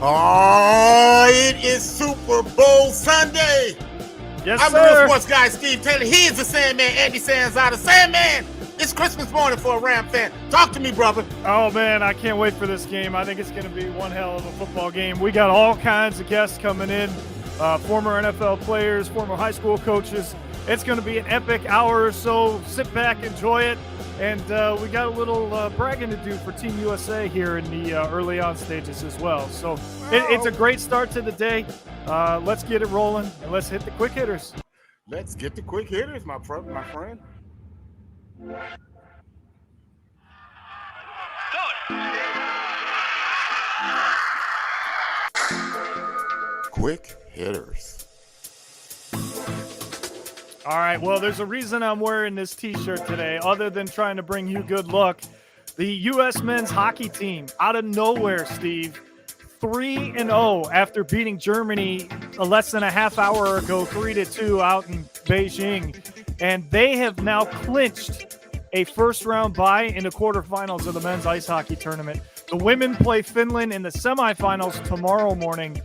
Oh, it is Super Bowl Sunday. Yes, I'm the sir. real sports guy, Steve Taylor. He is the Sandman, Andy Sanzada. Sandman, it's Christmas morning for a Ram fan. Talk to me, brother. Oh, man, I can't wait for this game. I think it's going to be one hell of a football game. We got all kinds of guests coming in, former NFL players, former high school coaches. It's going to be an epic hour or so. Sit back, enjoy it. And we got a little bragging to do for Team USA here in the early on stages as well. So it's a great start to the day. Let's get it rolling, and let's hit the quick hitters. Let's get the quick hitters, my friend. Quick hitters. All right, well, there's a reason I'm wearing this T-shirt today, other than trying to bring you good luck. The U.S. men's hockey team, out of nowhere, Steve, 3-0 after beating Germany less than a half hour ago, 3-2 out in Beijing. And they have now clinched a first-round bye in the quarterfinals of the men's ice hockey tournament. The women play Finland in the semifinals tomorrow morning.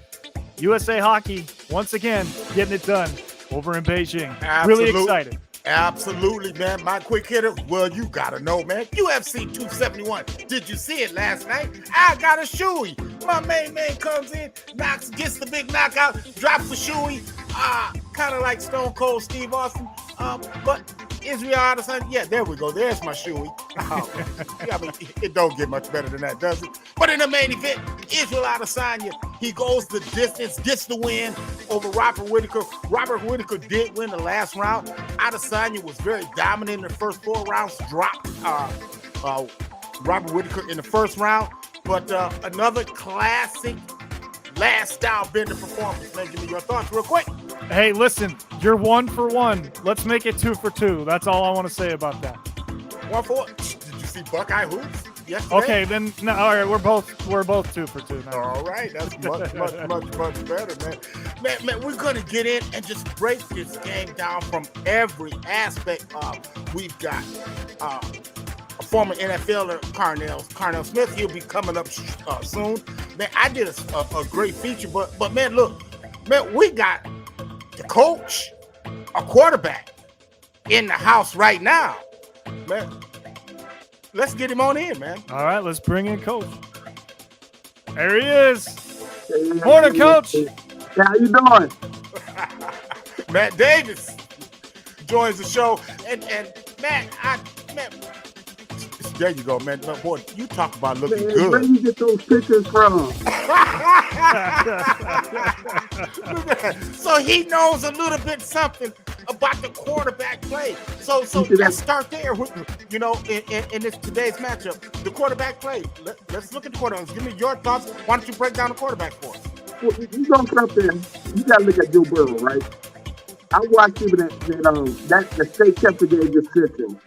USA Hockey, once again, getting it done over in Beijing. Really excited. Absolutely, man. My quick hitter, well, you got to know, man. UFC 271. Did you see it last night? I got a shoey. My main man comes in, gets the big knockout, drops the shoey. Kind of like Stone Cold Steve Austin. But Israel Adesanya, yeah, there we go. There's my shoey. Yeah, I mean, it don't get much better than that, does it? But in the main event, Israel Adesanya, he goes the distance, gets the win over Robert Whittaker. Robert Whittaker did win the last round. Adesanya was very dominant in the first 4 rounds, dropped Robert Whittaker in the first round. But another classic last style bender performance. Man, give me your thoughts real quick. Hey, listen, you're 1 for 1. Let's make it 2 for 2. That's all I want to say about that. 1 for 1. Did you see Buckeye hoops yesterday? Okay, then no, all right, we're both 2 for 2 now. All right, that's much better, man. Man, we're gonna get in and just break this game down from every aspect. We've got a former NFLer, Carnell Smith. He'll be coming up soon. Man, I did a great feature, but man, look, man, we got the coach, a quarterback in the house right now, man. Let's get him on in, man. All right, let's bring in Coach. There he is. Morning, Coach. How you doing? Matt Davis joins the show, and Matt, there you go, man. Boy, you talk about looking good. Where you get those pictures from? So he knows a little bit something about the quarterback play. So let's start there. In this today's matchup, the quarterback play. Let's look at the quarterback. Give me your thoughts. Why don't you break down the quarterback for us? Well, you go something. You got to look at Joe Burrow, right? I watched him that the state championship game this system.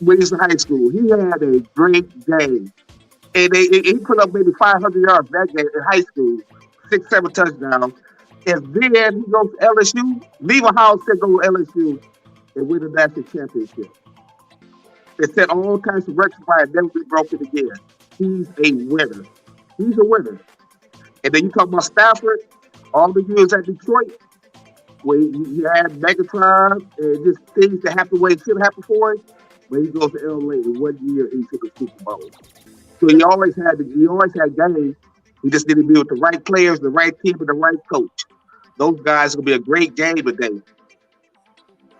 When he was in high school, he had a great game. And he put up maybe 500 yards that game in high school, 6-7 touchdowns. And then he goes to LSU, leave a house to go to LSU and win the national championship. It set all kinds of records by it, never be broken again. He's a winner. He's a winner. And then you talk about Stafford, all the years at Detroit, where he had Megatron and just things that happened the way it should happen for him. When he goes to LA in 1 year into the Super Bowl. So he always had games. He just didn't be with the right players, the right team, and the right coach. Those guys will be a great game today.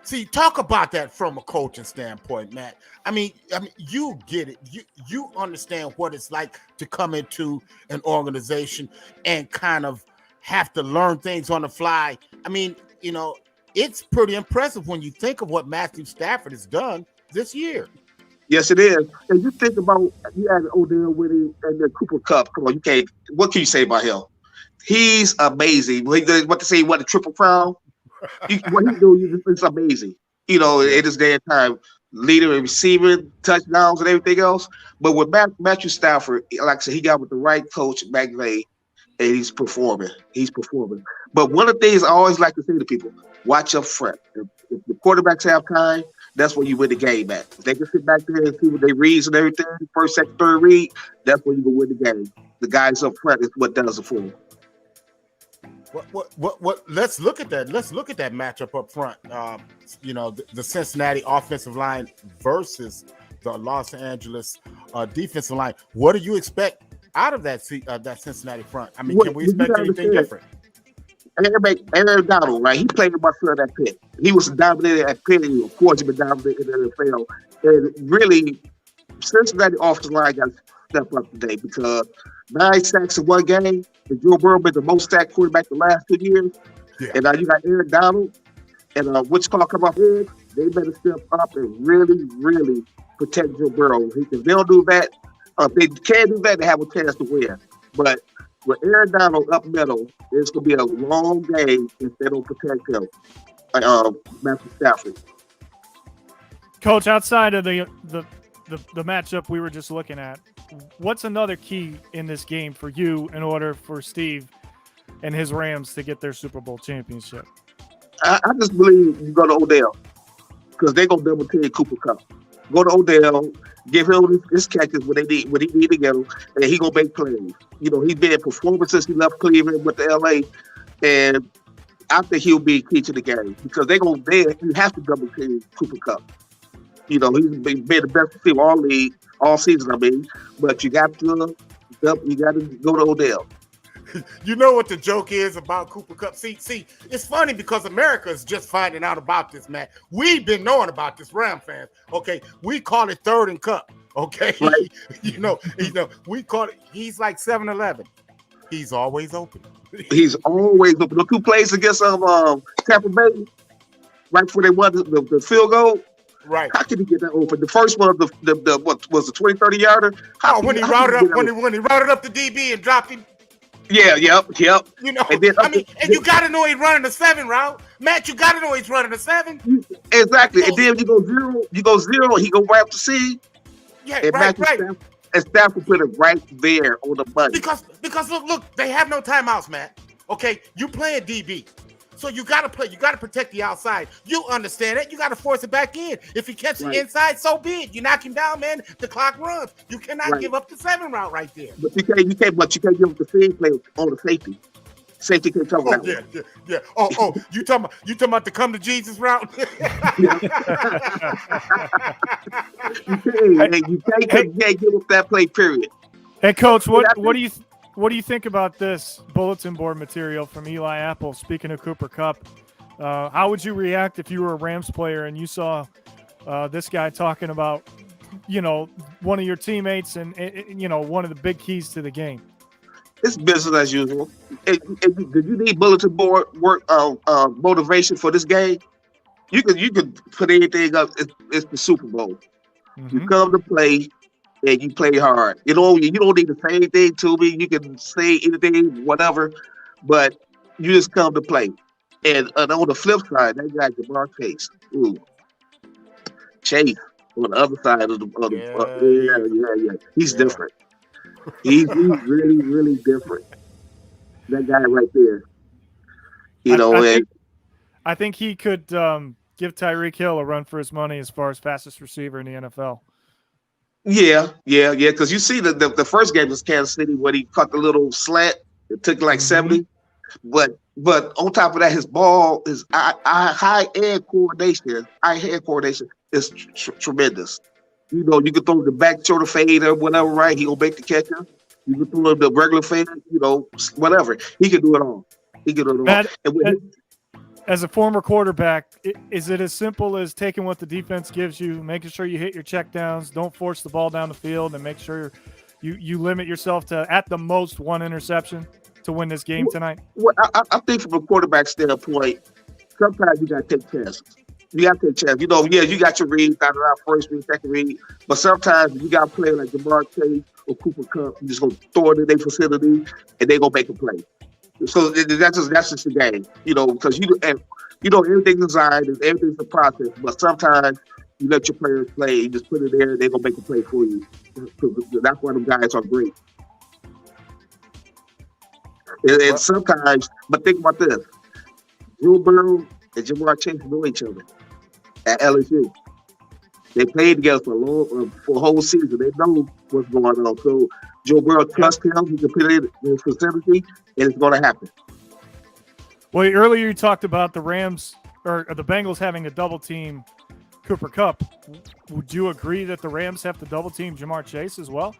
See, talk about that from a coaching standpoint, Matt. I mean, you get it. You understand what it's like to come into an organization and kind of have to learn things on the fly. I mean, it's pretty impressive when you think of what Matthew Stafford has done this year. Yes, it is. And you think about, you had Odell with him and the Cooper Cup. Come on, what can you say about him? He's amazing. What to say, what the Triple Crown? What he do, it's amazing. In this day and time, leader and receiving, touchdowns and everything else. But with Matthew Stafford, like I said, he got with the right coach, McVay, and he's performing. But one of the things I always like to say to people, watch up front. If the quarterbacks have time, that's where you win the game at. If they can sit back there and see what they reads and everything, first, second, third read, that's where you can win the game. The guys up front is what does it for them. What? Let's look at that. Let's look at that matchup up front. The Cincinnati offensive line versus the Los Angeles defensive line. What do you expect out of that Cincinnati front? I mean, can we expect anything different? Aaron Donald, right? He played with my son at Pitt. He was dominated at Pitt. Of course, he been dominated in the NFL. And really, Cincinnati offensive line got to step up today because 9 sacks in one game. And Joe Burrow been the most sacked quarterback the last 2 years. Yeah. And now you got Aaron Donald and what's called come off edge. They better step up and really, really protect Joe Burrow. If they'll do that, if they can't do that, they have a chance to win. But with Aaron Donald up middle, it's going to be a long game if they don't protect him. Matthew Stafford. Coach, outside of the matchup we were just looking at, what's another key in this game for you in order for Steve and his Rams to get their Super Bowl championship? I just believe you go to Odell because they're going to double team Cooper Kupp. Go to Odell, give him his catches when he need to get them, and he going to make plays. He's been performing since he left Cleveland with the LA, and I think he'll be key to the game because you have to double team Cooper Kupp. He's been the best receiver all season, but you got to go to Odell. You know what the joke is about Cooper Kupp? See, it's funny because America is just finding out about this, man. We've been knowing about this, Ram fans. Okay, we call it third and Cup. Okay, right. We call it. He's like 7-Eleven. He's always open. He's always open. Look who plays against Tampa Bay right before they won the field goal. Right. How can he get that open? The first one, what was the 20-30 yarder? When he routed up the DB and dropped him. Yeah, yep. And you got to know he's running a 7 route. Matt, you got to know he's running a 7. Exactly. And then you go zero, he go right up to C. Yeah, and right. And Stafford put it right there on the money. Because look, they have no timeouts, Matt. Okay, you playing DB. So you got to play. You got to protect the outside. You understand it. You got to force it back in. If he catches the inside, so be it. You knock him down, man. The clock runs. You cannot give up the 7 route right there. But you can't give up the same play on the safety. Safety can't cover that. Yeah. Oh, you talking about the come to Jesus route? You can't give up that play. Period. Hey, Coach, what do you think about this bulletin board material from Eli Apple? Speaking of Cooper Kupp, how would you react if you were a Rams player and you saw this guy talking about, one of your teammates and one of the big keys to the game? It's business as usual. Did you need bulletin board work motivation for this game? You could put anything up. It's the Super Bowl. Mm-hmm. You come to play. And you play hard. You don't need to say anything to me. You can say anything, whatever, but you just come to play. And on the flip side, that guy Jamar Chase. Chase on the other side of the he's different. He's really, really different. That guy right there. I think he could give Tyreek Hill a run for his money as far as fastest receiver in the NFL. Yeah. Because you see the first game was Kansas City when he caught the little slant. It took like 70. But on top of that, his ball, his high hand coordination is tremendous. You can throw the back shoulder fade or whatever, right? He gonna make the catcher. You can throw the regular fade, whatever. He can do it all. Matt, as a former quarterback, is it as simple as taking what the defense gives you, making sure you hit your checkdowns, don't force the ball down the field, and make sure you limit yourself to, at the most, 1 interception to win this game tonight? Well, I think from a quarterback standpoint, sometimes you got to take chances. You got to take chances. You got your read, first read, second read, but sometimes you got to play like Jamar Chase or Cooper Kupp. You're just going to throw it in their facility, and they're going to make a play. So that's just the game, because everything's designed and everything's a process. But sometimes you let your players play, you just put it there, they're gonna make a play for you. That's why them guys are great. And sometimes, but think about this: Joe Burrow and Jamar Chase know each other at LSU. They played together for a whole season. They know what's going on. So Joe Burrow trusts him. He can put it in his facility, and it's going to happen. Well, earlier you talked about the Rams or the Bengals having a double team Cooper Kupp. Would you agree that the Rams have to double team Jamar Chase as well?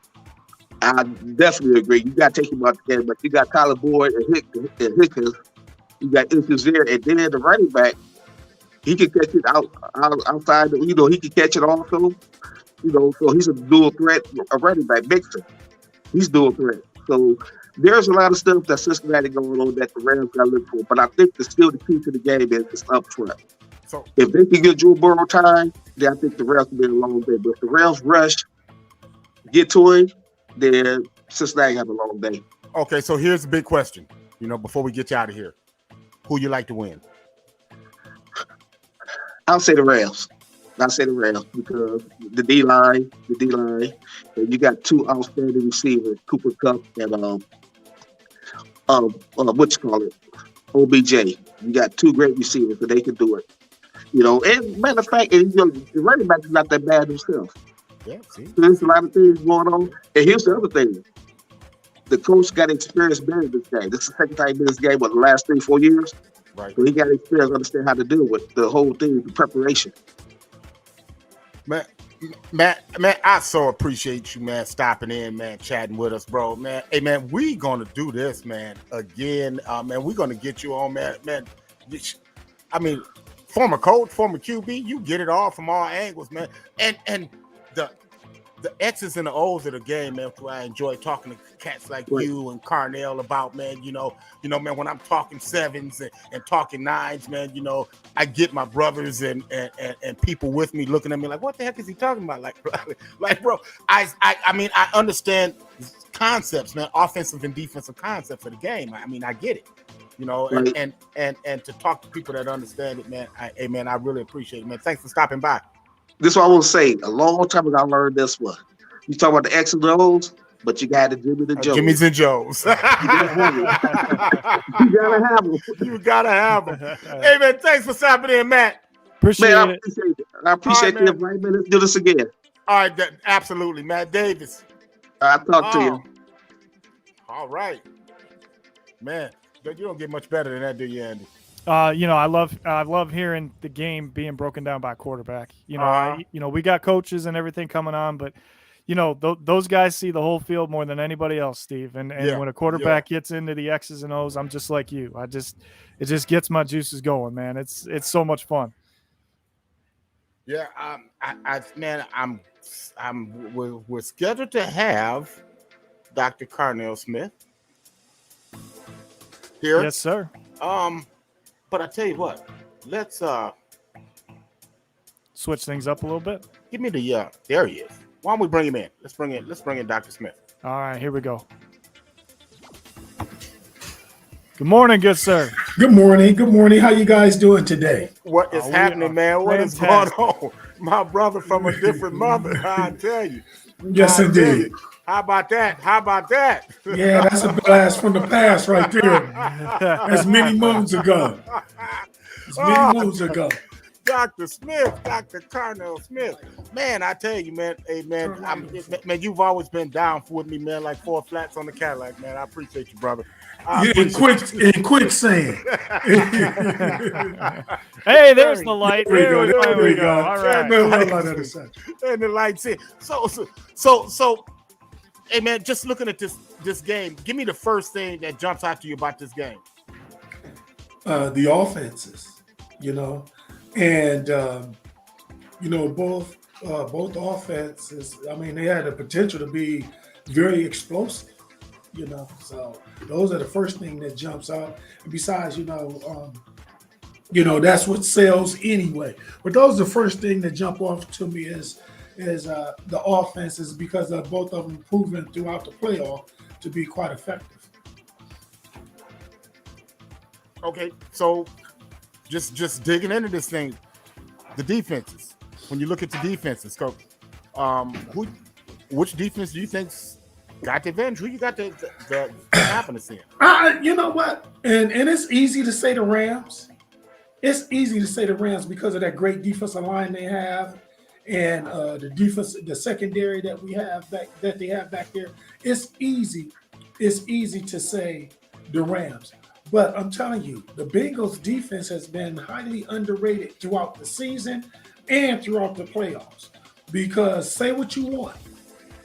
I definitely agree. You got to take him out the game, but you got Tyler Boyd and Hickens. You got issues there, and then the running back, he can catch it outside. He can catch it also. So he's a dual threat, a running back mixer. He's dual threat. So there's a lot of stuff that Cincinnati going on that the Rams got to look for. But I think still the key to the game is up front. So if they can get Joe Burrow time, then I think the Rams will be a long day. But if the Rams rush, get to him, then Cincinnati have a long day. Okay, so here's the big question. Before we get you out of here, who you like to win? I'll say the Rams. Because the D-line, and you got two outstanding receivers, Cooper Kupp and OBJ. You got two great receivers, and they can do it. And matter of fact, the running back is not that bad himself. Yeah, see. So there's a lot of things going on. And here's the other thing. The coach got experience being in this game. This is the second time he's been in this game, the last 3-4 years? Right. So he got experience, understand how to deal with the whole thing, the preparation. Man, I so appreciate you, man, stopping in, man, chatting with us, bro, man. Hey, man, we gonna do this, man, again, man. We're gonna get you on, man. I mean, former coach, former QB, you get it all from all angles, man. And the X's and the O's of the game, man. I enjoy talking to cats like you and Carnell about, man. Man, when I'm talking sevens and talking nines, man, I get my brothers and people with me looking at me like, what the heck is he talking about? Like, bro, I mean, I understand concepts, man, offensive and defensive concepts of the game. I mean, I get it, and to talk to people that understand it, man. I really appreciate it, man. Thanks for stopping by. This is what I want to say. A long time ago, I learned this one. You talk about the X and O's, but you got the Jimmy's and Joes. You gotta have them. You gotta have them. Hey, man, thanks for stopping in, Matt. Appreciate it. I appreciate you. Right, man. Let's do this again. All right, absolutely, Matt Davis. I'll talk to you. All right, man. You don't get much better than that, do you, Andy? I love hearing the game being broken down by a quarterback. We got coaches and everything coming on, but those guys see the whole field more than anybody else, Steve. And when a quarterback gets into the X's and O's, I'm just like you. It just gets my juices going, man. It's so much fun. Yeah, we're scheduled to have Dr. Carnell Smith here. Yes, sir. But I tell you what, let's switch things up a little bit. Give me the there he is. Why don't we bring him in? Let's bring in Dr. Smith. All right, here we go. Good morning, good sir. Good morning. How you guys doing today? What is happening, man? What is going on? My brother from a different mother, I tell you. Yes, indeed. How about that? Yeah, that's a blast from the past right there. That's many moons ago. Dr. Smith, Dr. Carnell Smith. Man, I tell you, man. Hey, man, man, you've always been down with me, man, like 4 flats on the Cadillac, man. I appreciate you, brother. In quicksand. Hey, there's the light. There we go. All right. And the light's in. So, hey, man, just looking at this game, give me the first thing that jumps out to you about this game. The offenses, and both offenses. I mean, they had the potential to be very explosive. So those are the first thing that jumps out. And besides, that's what sells anyway. But those are the first thing that jump off to me is the offenses, because both of them proven throughout the playoff to be quite effective. Okay, so just digging into this thing, the defenses. When you look at the defenses, Coach, which defense do you think's got the advantage? Who you got the confidence in? You know what? And it's easy to say the Rams. It's easy to say the Rams because of that great defensive line they have, and the defense, the secondary that they have back there, it's easy. It's easy to say the Rams. But I'm telling you, the Bengals defense has been highly underrated throughout the season and throughout the playoffs. Because say what you want,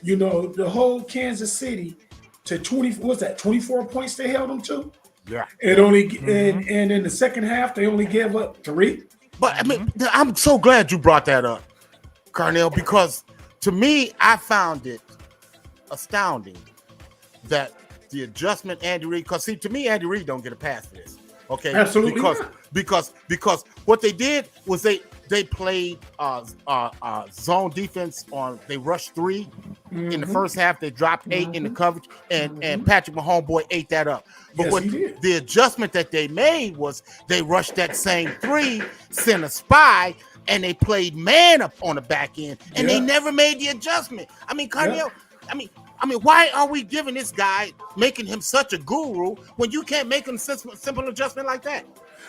the whole Kansas City to 20, what's that, 24 points they held them to? Yeah. And only and in the second half they only gave up 3. But I mean, I'm so glad you brought that up, Carnell, because to me, I found it astounding that the adjustment Andy Reid, because see, to me, Andy Reid don't get a pass for this. Okay, Absolutely because what they did was they played zone defense on. They rushed 3 in the first half. They dropped 8 in the coverage, and Patrick Mahomes boy ate that up. But Yes, the adjustment that they made was they rushed that same 3, sent a spy, and they played man up on the back end, and they never made the adjustment. I mean, Carnell, I mean, why are we giving this guy, making him such a guru when you can't make him simple adjustment like that?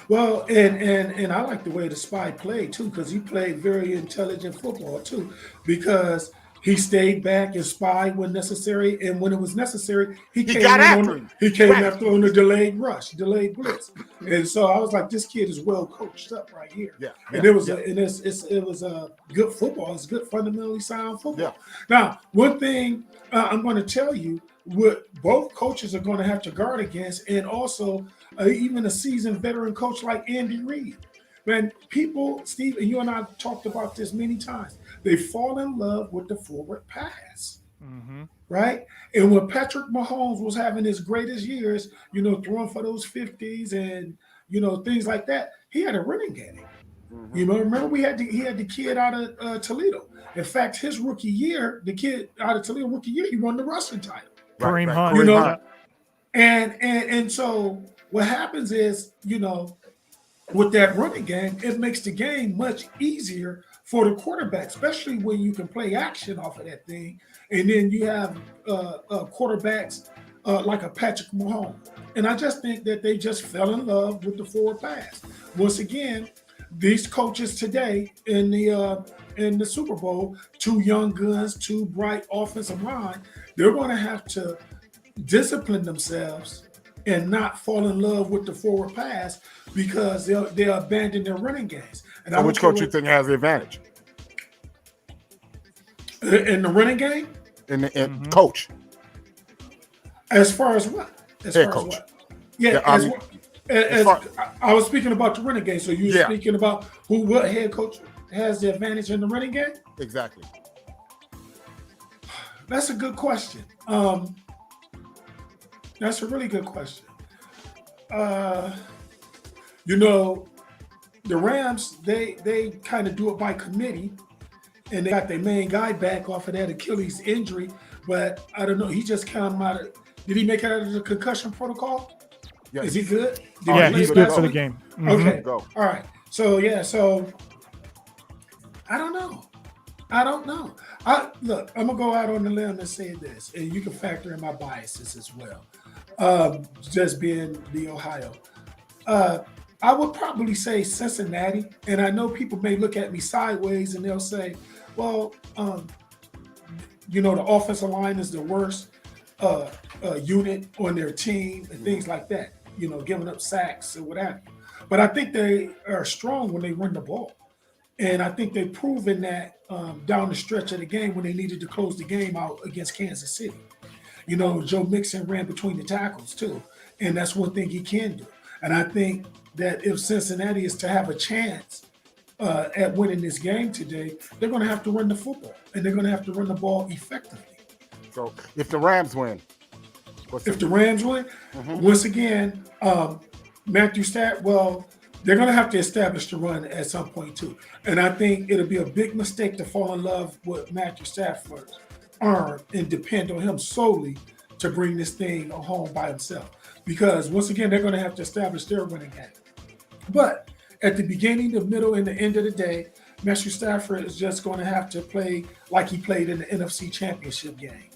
Well, and I like the way the spy played too, because he played very intelligent football too, because he stayed back and spied when necessary, and when it was necessary, he came after on a delayed blitz. And so I was like, this kid is well coached up right here. And it was a good football. It's good, fundamentally sound football. Now, one thing I'm going to tell you, what both coaches are going to have to guard against, and also even a seasoned veteran coach like Andy Reid. Man, people, Steve, and you and I talked about this many times. They fall in love with the forward pass, right? And when Patrick Mahomes was having his greatest years, throwing for those 50s and things like that, he had a running game. Remember he had the kid out of Toledo. In fact, his rookie year, the kid out of Toledo rookie year, he won the rushing title. Kareem Hunt. And so what happens is, with that running game, it makes the game much easier for the quarterback, especially when you can play action off of that thing. And then you have quarterbacks like a Patrick Mahomes. And I just think that they just fell in love with the forward pass. Once again, these coaches today in the Super Bowl, 2 young guns, 2 bright offensive line, they're going to have to discipline themselves and not fall in love with the forward pass, because they'll abandon their running games. And so which coach you think has the advantage in the running game? In coach, as far as what? Head coach. What? Yeah. I was speaking about the running game. So you're speaking about what head coach has the advantage in the running game? Exactly. That's a good question. That's a really good question. The Rams, they kind of do it by committee, and they got their main guy back off of that Achilles injury. But I don't know. He just came out of. Did he make it out of the concussion protocol? Yeah. Is he good? He's good for the game. Okay. Go. All right. So I don't know. Look, I'm gonna go out on the limb and say this, and you can factor in my biases as well. Just being the Ohio. I would probably say Cincinnati, and I know people may look at me sideways and they'll say, well, the offensive line is the worst unit on their team and things like that, giving up sacks or what have you. But I think they are strong when they run the ball. And I think they've proven that down the stretch of the game when they needed to close the game out against Kansas City. Joe Mixon ran between the tackles too. And that's one thing he can do. And I think that if Cincinnati is to have a chance at winning this game today, they're going to have to run the football. And they're going to have to run the ball effectively. So if the Rams win, once again, Matthew Stafford, they're going to have to establish the run at some point too. And I think it'll be a big mistake to fall in love with Matthew Stafford's arm and depend on him solely to bring this thing home by himself. Because once again, they're going to have to establish their running game. But at the beginning, the middle, and the end of the day, Matthew Stafford is just going to have to play like he played in the NFC Championship game,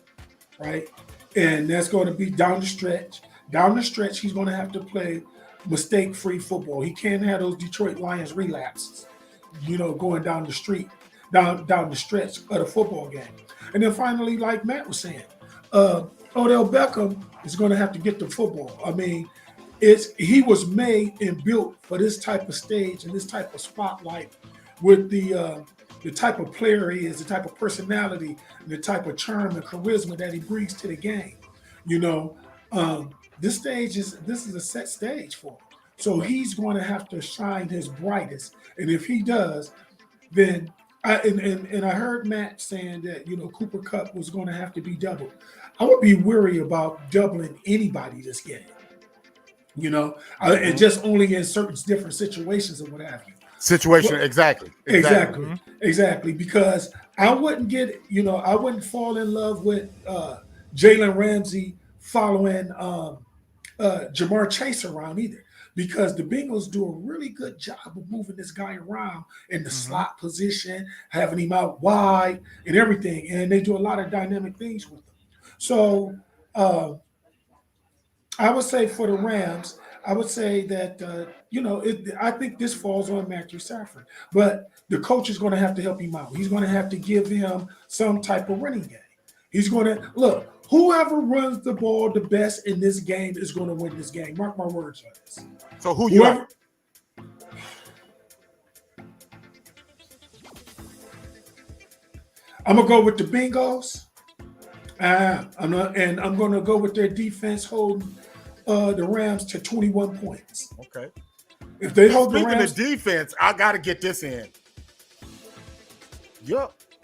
right? And that's going to be down the stretch. Down the stretch, he's going to have to play mistake-free football. He can't have those Detroit Lions relapses, going down the street. down the stretch of the football game. And then finally, like Matt was saying, Odell Beckham is going to have to get the football. I mean, he was made and built for this type of stage and this type of spotlight with the type of player he is, the type of personality, and the type of charm and charisma that he brings to the game. You know, this is a set stage for him. So he's going to have to shine his brightest. And if he does, then and I heard Matt saying that, you know, Cooper Kupp was going to have to be doubled. I would be weary about doubling anybody this game. You know, and just only in certain different situations and what have you. Situation, Well, exactly. Exactly. Because I wouldn't fall in love with Jalen Ramsey following Jamar Chase around either. Because the Bengals do a really good job of moving this guy around in the slot position, having him out wide and everything. And they do a lot of dynamic things with him. So I would say for the Rams, I would say that I think this falls on Matthew Stafford, but the coach is going to have to help him out. He's going to have to give him some type of running game. He's going to look. Whoever runs the ball the best in this game is going to win this game. Mark my words on this. So who you are? I'm gonna go with the Bengals. I'm going to go with their defense holding the Rams to 21 points. Okay. If they hold Speaking the Rams, of defense, I got to get this in.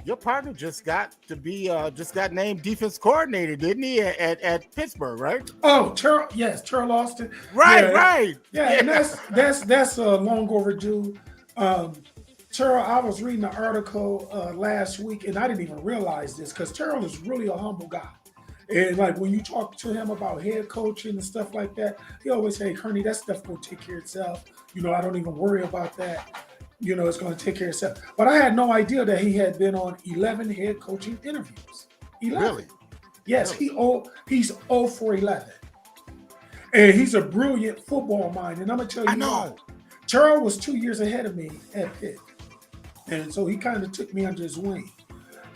Your partner just got named defense coordinator, didn't he, at Pittsburgh, right? Oh, Terrell Austin. Right. Yeah, and that's long overdue. Terrell, I was reading an article last week, and I didn't even realize this because Terrell is really a humble guy. And like when you talk to him about head coaching and stuff like that, he always say, "Kearney, that stuff will take care of itself. You know, I don't even worry about that. You know, it's going to take care of itself." But I had no idea that he had been on 11 head coaching interviews. 11. Really? Yes, he's 0 for 11. And he's a brilliant football mind. And I'm going to tell you why. Terrell was 2 years ahead of me at Pitt. And so he kind of took me under his wing.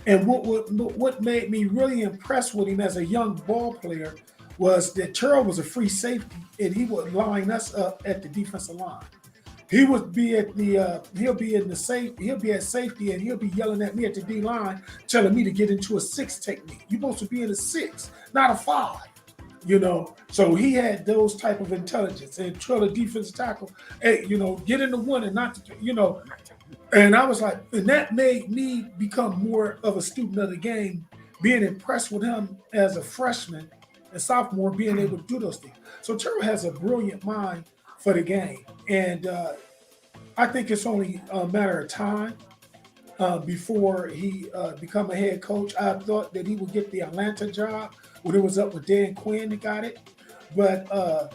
And what made me really impressed with him as a young ball player was that Terrell was a free safety, and he would line us up at the defensive line. He would be at he'll be at safety, and he'll be yelling at me at the D line, telling me to get into a 6 technique. You're supposed to be in a 6, not a 5. You know, so he had those type of intelligence and tell the defensive tackle, hey, you know, get into 1 and not, and I was like, and that made me become more of a student of the game, being impressed with him as a freshman and sophomore, being able to do those things. So Terrell has a brilliant mind for the game. And I think it's only a matter of time before he become a head coach. I thought that he would get the Atlanta job when it was up with Dan Quinn that got it. But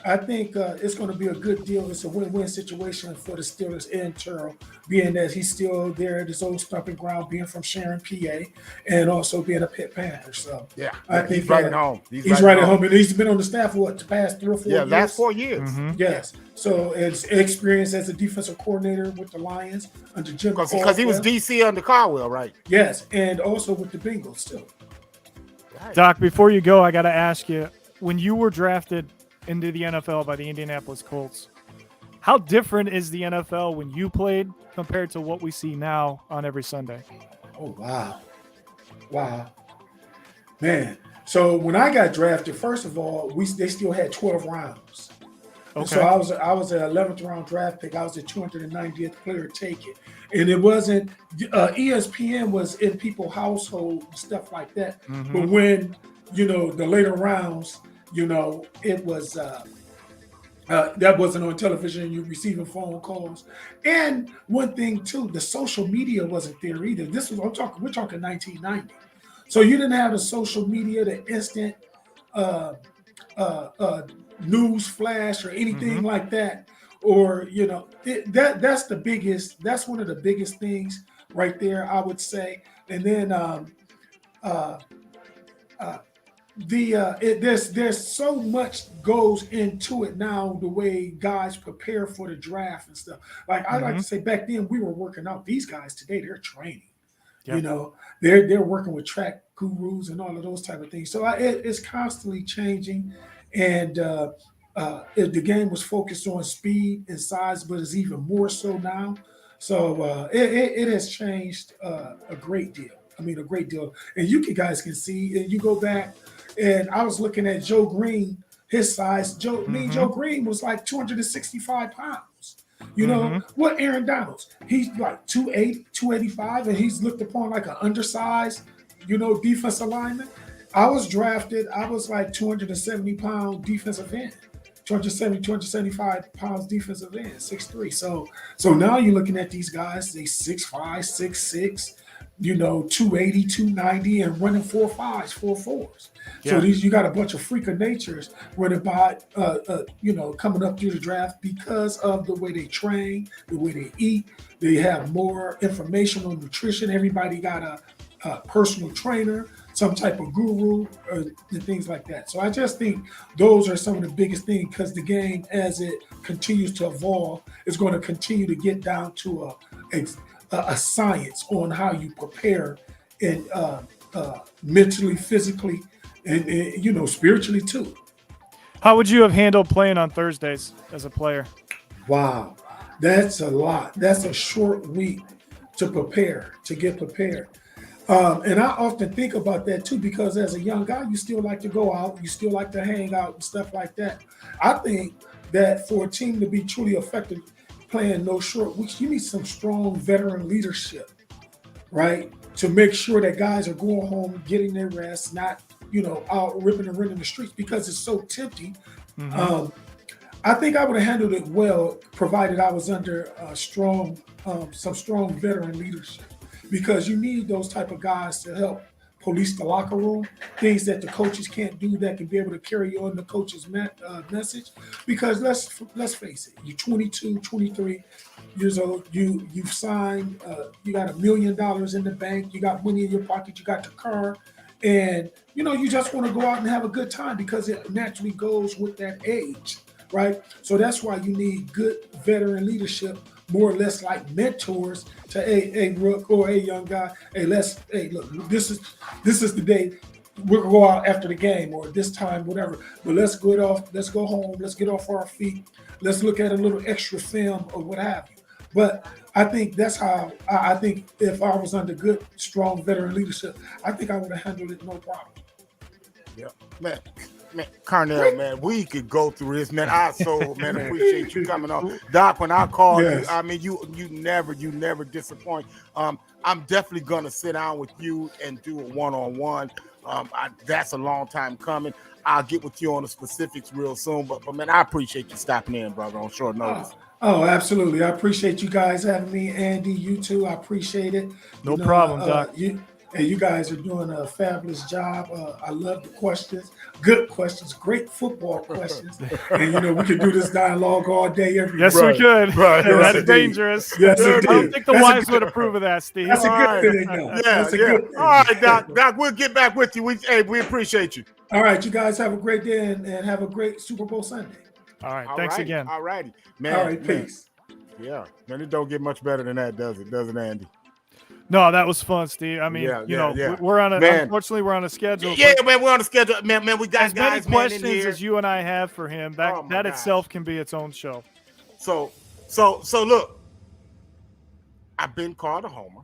I think it's going to be a good deal. It's a win-win situation for the Steelers and Terrell, being that he's still there at his old stomping ground, being from Sharon, PA, and also being a Pitt Panther. So yeah, I think he's right at home. He's right at home, and he's been on the staff for the past 3 or 4 years. Yeah, last 4 years. Mm-hmm. Yes. So it's experience as a defensive coordinator with the Lions under Jim Caldwell. Because he was DC under Caldwell, right? Yes, and also with the Bengals too. Right. Doc, before you go, I got to ask you, when you were drafted into the NFL by the Indianapolis Colts, how different is the NFL when you played compared to what we see now on every Sunday? Oh, wow, man. So when I got drafted, first of all, they still had 12 rounds. Okay. So I was an 11th round draft pick. I was the 290th player taken, and it wasn't ESPN was in people's household stuff like that. Mm-hmm. But when the later rounds, it was that wasn't on television. You're receiving phone calls, and one thing too, the social media wasn't there either. We're talking 1990, so you didn't have the social media, the instant news flash or anything like that, or that's one of the biggest things right there, I would say. And then there's so much goes into it now, the way guys prepare for the draft and stuff. Like I like to say, back then we were working out. These guys today, they're training. Yep. You know, they're working with track gurus and all of those type of things. So it's constantly changing, and the game was focused on speed and size, but it's even more so now. So it has changed a great deal. I mean, a great deal. And guys can see, and you go back, and I was looking at Joe Green, his size. Joe Green was like 265 pounds. You know, what Aaron Donald's? He's like 280, 285, and he's looked upon like an undersized, defensive lineman. I was drafted, I was like 270-pound defensive end. 270, 275 pounds defensive end, 6'3". So now you're looking at these guys, they 6'5", 6'6", 280, 290, and running 4.5s, 4.4s. Yeah. So you got a bunch of freak of natures running by, coming up through the draft because of the way they train, the way they eat. They have more information on nutrition. Everybody got a personal trainer, some type of guru, and things like that. So I just think those are some of the biggest things, because the game, as it continues to evolve, is going to continue to get down to a science on how you prepare, and mentally, physically, and spiritually too. How would you have handled playing on Thursdays as a player? Wow, that's a lot. That's a short week to get prepared. And I often think about that too, because as a young guy, you still like to go out, you still like to hang out and stuff like that. I think that for a team to be truly effective playing those short weeks, you need some strong veteran leadership, right? To make sure that guys are going home, getting their rest, not, out ripping and running the streets, because it's so tempting. I think I would have handled it well, provided I was under some strong veteran leadership, because you need those type of guys to help police the locker room, things that the coaches can't do, that can be able to carry on the coach's message. Because let's face it, you're 22, 23 years old, you've signed, you got $1 million in the bank, you got money in your pocket, you got the car, and you just want to go out and have a good time, because it naturally goes with that age, right? So that's why you need good veteran leadership, more or less like mentors, to a rook or a young guy. Hey, look, this is the day we're gonna go out after the game, or this time, whatever. But let's go home, let's get off our feet, let's look at a little extra film or what have you. But I think that's how I think if I was under good, strong veteran leadership, I think I would have handled it no problem. Yeah, man, Carnell, man, we could go through this, man. I appreciate you coming on, Doc. When I call you, I mean, you never disappoint. I'm definitely gonna sit down with you and do a one-on-one. That's a long time coming. I'll get with you on the specifics real soon. But man, I appreciate you stopping in, brother, on short notice. Oh, absolutely. I appreciate you guys having me, Andy. You too. I appreciate it. No problem, Doc. You guys are doing a fabulous job. I love the questions, good questions, great football questions. And we could do this dialogue all day, every day. Yes, we could. Right. That's dangerous. Yes, I don't think the wives would approve of that, Steve. That's a good thing, though. That's a good thing. All right, Doc, we'll get back with you. We appreciate you. All right, you guys have a great day, and have a great Super Bowl Sunday. All right, thanks again. All righty, man. All right, peace. Yeah, man, it don't get much better than that, does it? Doesn't Andy? No, that was fun, Steve. I mean, we're on unfortunately, we're on a schedule. Yeah, man, we're on a schedule. Man, we got as many guys, questions in here as you and I have for him. That itself can be its own show. So look, I've been called a homer.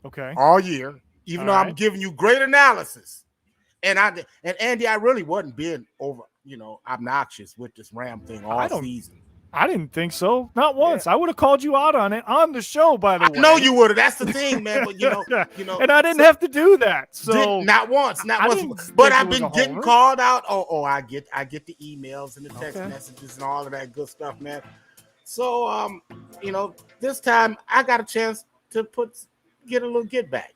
Okay. All year, even though I'm giving you great analysis, and Andy, I really wasn't being obnoxious with this Ram thing all season. I didn't think so. Not once. I would have called you out on it on the show, by the way. No, you would have. That's the thing, man. But and I didn't have to do that. So not once. But I've been getting called out. I get the emails and the text messages and all of that good stuff, man. So this time I got a chance to get a little get back.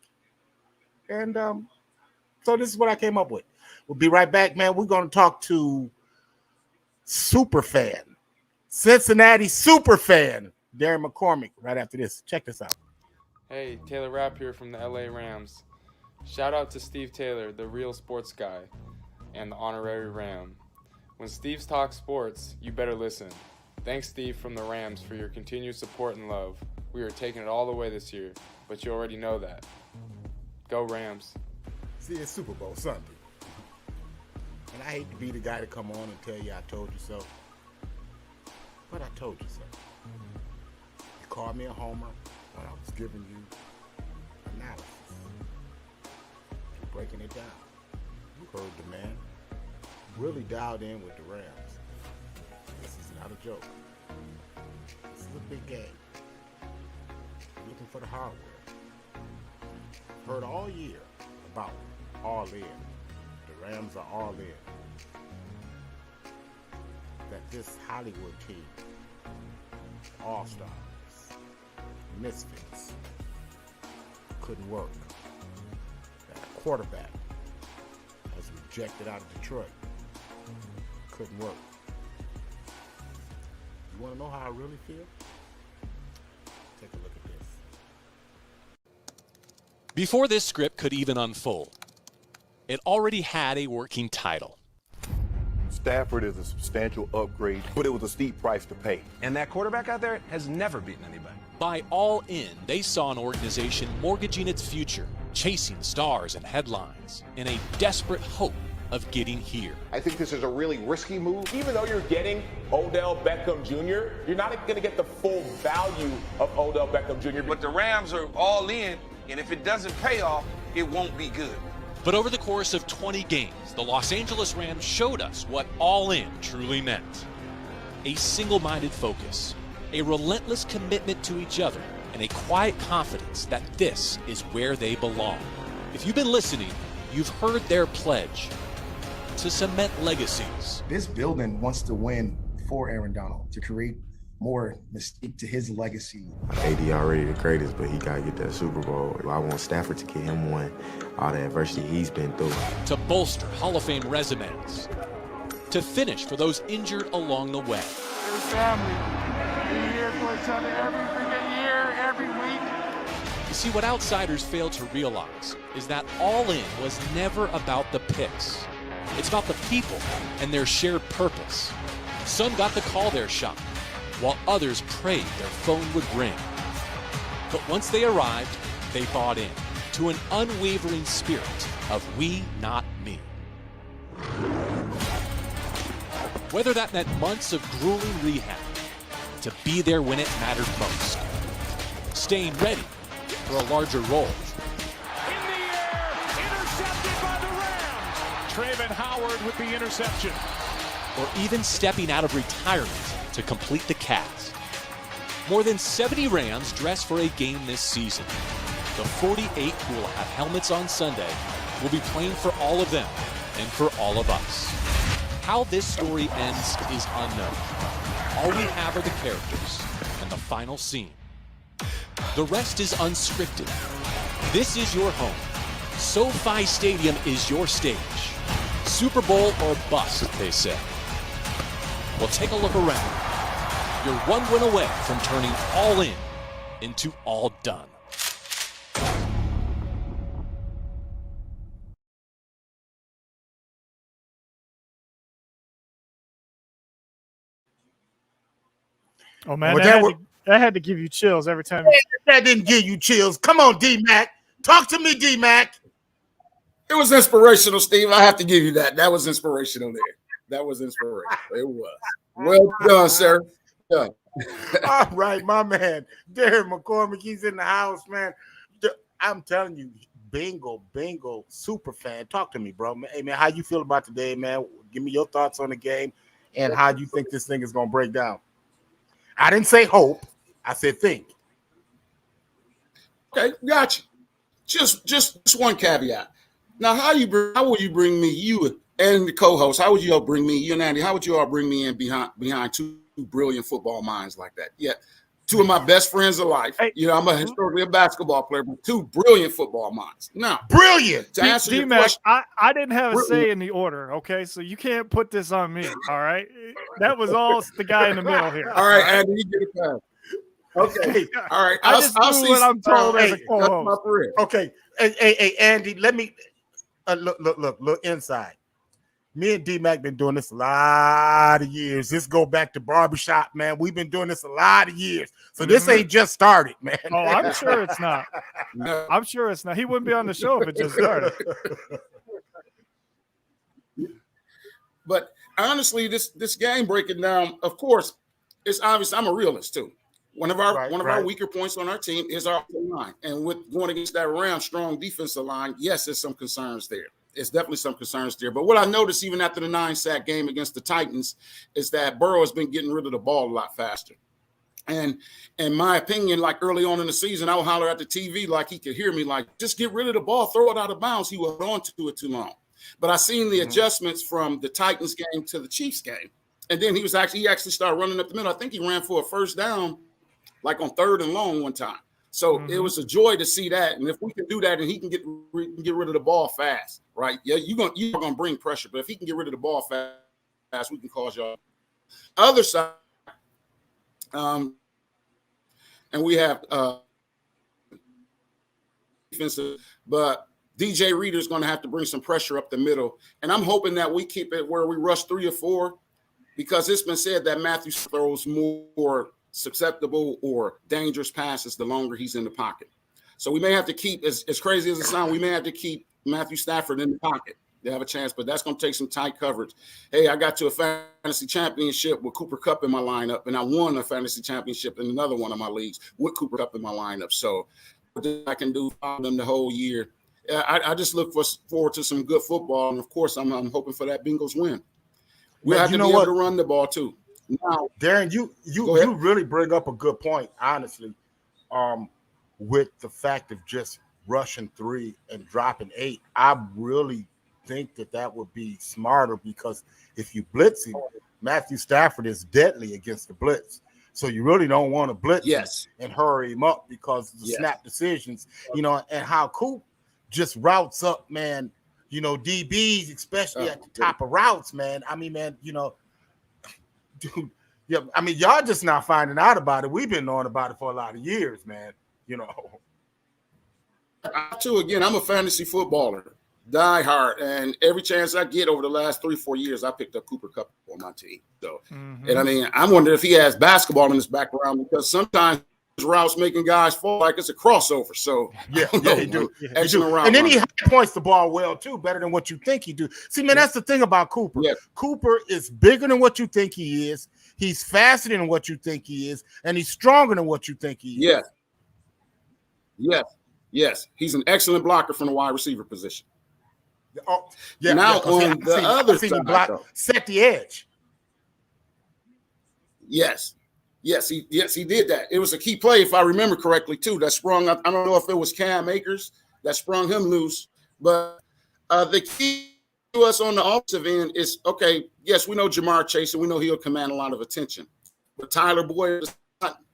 And so this is what I came up with. We'll be right back, man. We're gonna talk to superfan. Cincinnati superfan Darren McCormick right after this. Check this out. Hey, Taylor Rapp here from the LA Rams. Shout out to Steve Taylor, the real sports guy. and the honorary Ram. When Steve's talk sports, you better listen. Thanks, Steve from the Rams, for your continued support and love. We are taking it all the way this year, but you already know that. Go Rams. See, it's Super Bowl Sunday. And I hate to be the guy to come on and tell you I told you so. But I told you so. You called me a homer when I was giving you analysis. You're breaking it down. You heard the man. Really dialed in with the Rams. This is not a joke. This is a big game. Looking for the hardware. Heard all year about all in. The Rams are all in. That this Hollywood team, all-stars, misfits, couldn't work. That quarterback was rejected out of Detroit. Couldn't work. You want to know how I really feel? Take a look at this. Before this script could even unfold, it already had a working title. Stafford is a substantial upgrade, but it was a steep price to pay. And that quarterback out there has never beaten anybody. By all in, they saw an organization mortgaging its future, chasing stars and headlines, in a desperate hope of getting here. I think this is a really risky move. Even though you're getting Odell Beckham Jr., you're not going to get the full value of Odell Beckham Jr. But the Rams are all in, and if it doesn't pay off, it won't be good. But over the course of 20 games, the Los Angeles Rams showed us what all in truly meant. A single-minded focus, a relentless commitment to each other, and a quiet confidence that this is where they belong. If you've been listening, you've heard their pledge to cement legacies. This building wants to win for Aaron Donald, to create more mystique to his legacy. AD already the greatest, but he gotta get that Super Bowl. I want Stafford to get him one, all the adversity he's been through. To bolster Hall of Fame resumes. To finish for those injured along the way. There's family. We're here for each other every freaking year, every week. You see, what outsiders fail to realize is that all in was never about the picks. It's about the people and their shared purpose. Some got to call their shot, while others prayed their phone would ring. But once they arrived, they bought in to an unwavering spirit of we, not me. Whether that meant months of grueling rehab, to be there when it mattered most, staying ready for a larger role. In the air, intercepted by the Rams. Travin Howard with the interception. Or even stepping out of retirement to complete the cast. More than 70 Rams dressed for a game this season. The 48 who will have helmets on Sunday will be playing for all of them and for all of us. How this story ends is unknown. All we have are the characters and the final scene. The rest is unscripted. This is your home. SoFi Stadium is your stage. Super Bowl or bust, they say. Well, take a look around. You're one win away from turning all in into all done. Oh man, Well, that had to give you chills every time. That didn't give you chills. Come on, D-Mac. Talk to me, D-Mac. It was inspirational, Steve. I have to give you that. That was inspirational there. That was inspirational. It was. Well done, sir. Yeah. All right, my man. Darren McCormick, he's in the house, man. I'm telling you, bingo, super fan. Talk to me, bro. Hey, man, how you feel about today, man? Give me your thoughts on the game and how you think this thing is going to break down. I didn't say hope. I said think. Okay, gotcha. Just one caveat. Now, how will you bring me, you and the co-host, how would you all bring me, you and Andy, how would you all bring me in behind two brilliant football minds like that? Yeah, two of my best friends of life. Hey, I'm historically a basketball player, but two brilliant football minds. Now, brilliant. To answer your D-Mac, question, I didn't have a say in the order, okay? So you can't put this on me, all right? That was all the guy in the middle here. All right, Andy, you get it back. Okay, all right. I'll do what I'm told as a co-host. Okay, hey, Andy, let me look inside. Me and D-Mac been doing this a lot of years. This go back to barbershop, man. We've been doing this a lot of years. So this ain't just started, man. Oh, I'm sure it's not. I'm sure it's not. He wouldn't be on the show if it just started. But honestly, this game breaking down, of course, it's obvious. I'm a realist too. One of our weaker points on our team is our line, and with going against that Rams strong defensive line, yes, there's some concerns there. It's definitely some concerns there. But what I noticed even after the 9-sack game against the Titans is that Burrow has been getting rid of the ball a lot faster. And in my opinion, like early on in the season, I would holler at the TV like he could hear me, like, just get rid of the ball, throw it out of bounds. He was on to it too long. But I seen the adjustments from the Titans game to the Chiefs game. And then he actually started running up the middle. I think he ran for a first down, like on 3rd and long one time. So it was a joy to see that. And if we can do that and he can get rid of the ball fast, right? Yeah, you're gonna bring pressure, but if he can get rid of the ball fast, we can cause y'all. Other side, and we have defensive, but DJ Reader's going to have to bring some pressure up the middle. And I'm hoping that we keep it where we rush 3 or 4, because it's been said that Matthew throws more susceptible or dangerous passes the longer he's in the pocket. So we may have to keep, as crazy as it sounds, we may have to keep Matthew Stafford in the pocket. They have a chance, but that's going to take some tight coverage. Hey, I got to a fantasy championship with Cooper Kupp in my lineup, and I won a fantasy championship in another one of my leagues with Cooper Kupp in my lineup. So what I can do for them the whole year. I just look forward to some good football, and of course, I'm hoping for that Bengals win. We'll have to be able to run the ball too. Now, Darren, you really bring up a good point, honestly, with the fact of just rushing 3 and dropping 8. I really think that would be smarter, because if you blitz him, Matthew Stafford is deadly against the blitz. So you really don't want to blitz him and hurry him up because of the snap decisions, and how Coop just routes up, man, DBs, especially at the top of routes, man. I mean, man, dude, yeah, I mean, y'all just not finding out about it. We've been knowing about it for a lot of years, man, Too, again, I'm a fantasy footballer, die hard, and every chance I get over the last 3-4 years, I picked up Cooper Kupp on my team. So, and I mean, I'm wondering if he has basketball in his background, because sometimes routes making guys fall like it's a crossover. So he do. And then he points the ball well too, better than what you think he do. See, man, that's the thing about Cooper. Cooper is bigger than what you think he is. He's faster than what you think he is, and he's stronger than what you think he is. Yes. He's an excellent blocker from the wide receiver position. On the other side, set the edge. Yes, he did that. It was a key play, if I remember correctly, too. That sprung up. I don't know if it was Cam Akers that sprung him loose, but the key to us on the offensive end is, okay, yes, we know Jamar Chase, and we know he'll command a lot of attention. But Tyler Boyd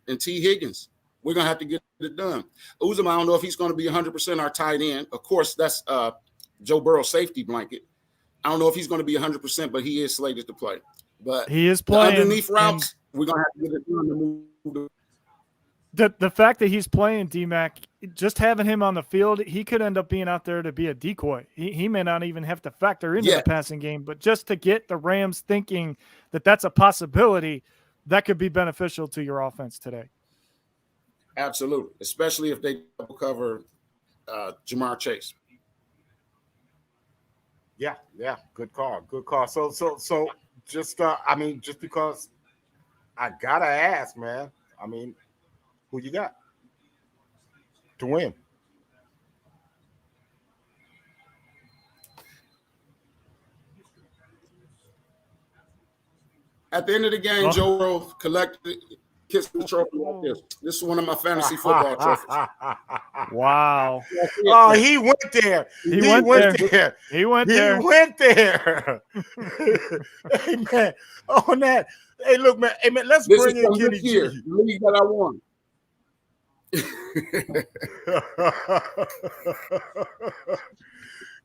and T. Higgins, we're going to have to get it done. Uzomah, I don't know if he's going to be 100% our tight end. Of course, that's Joe Burrow's safety blanket. I don't know if he's going to be 100%, but he is slated to play. But he is playing underneath routes. We're going to have to get it done to move. The fact that he's playing, D-Mac, just having him on the field, he could end up being out there to be a decoy. He may not even have to factor into the passing game, but just to get the Rams thinking that that's a possibility, that could be beneficial to your offense today. Absolutely, especially if they double cover Jamar Chase. Yeah, good call. So just just because I gotta ask, man. I mean, who you got to win? At the end of the game, Joe Burrow collected, kissed the trophy like this. This is one of my fantasy football trophies. Wow. Oh, he went there. He went there. He went there. Hey, man. On that. Hey, look, man. Hey, man, let's bring in Kenny G. The league that I won.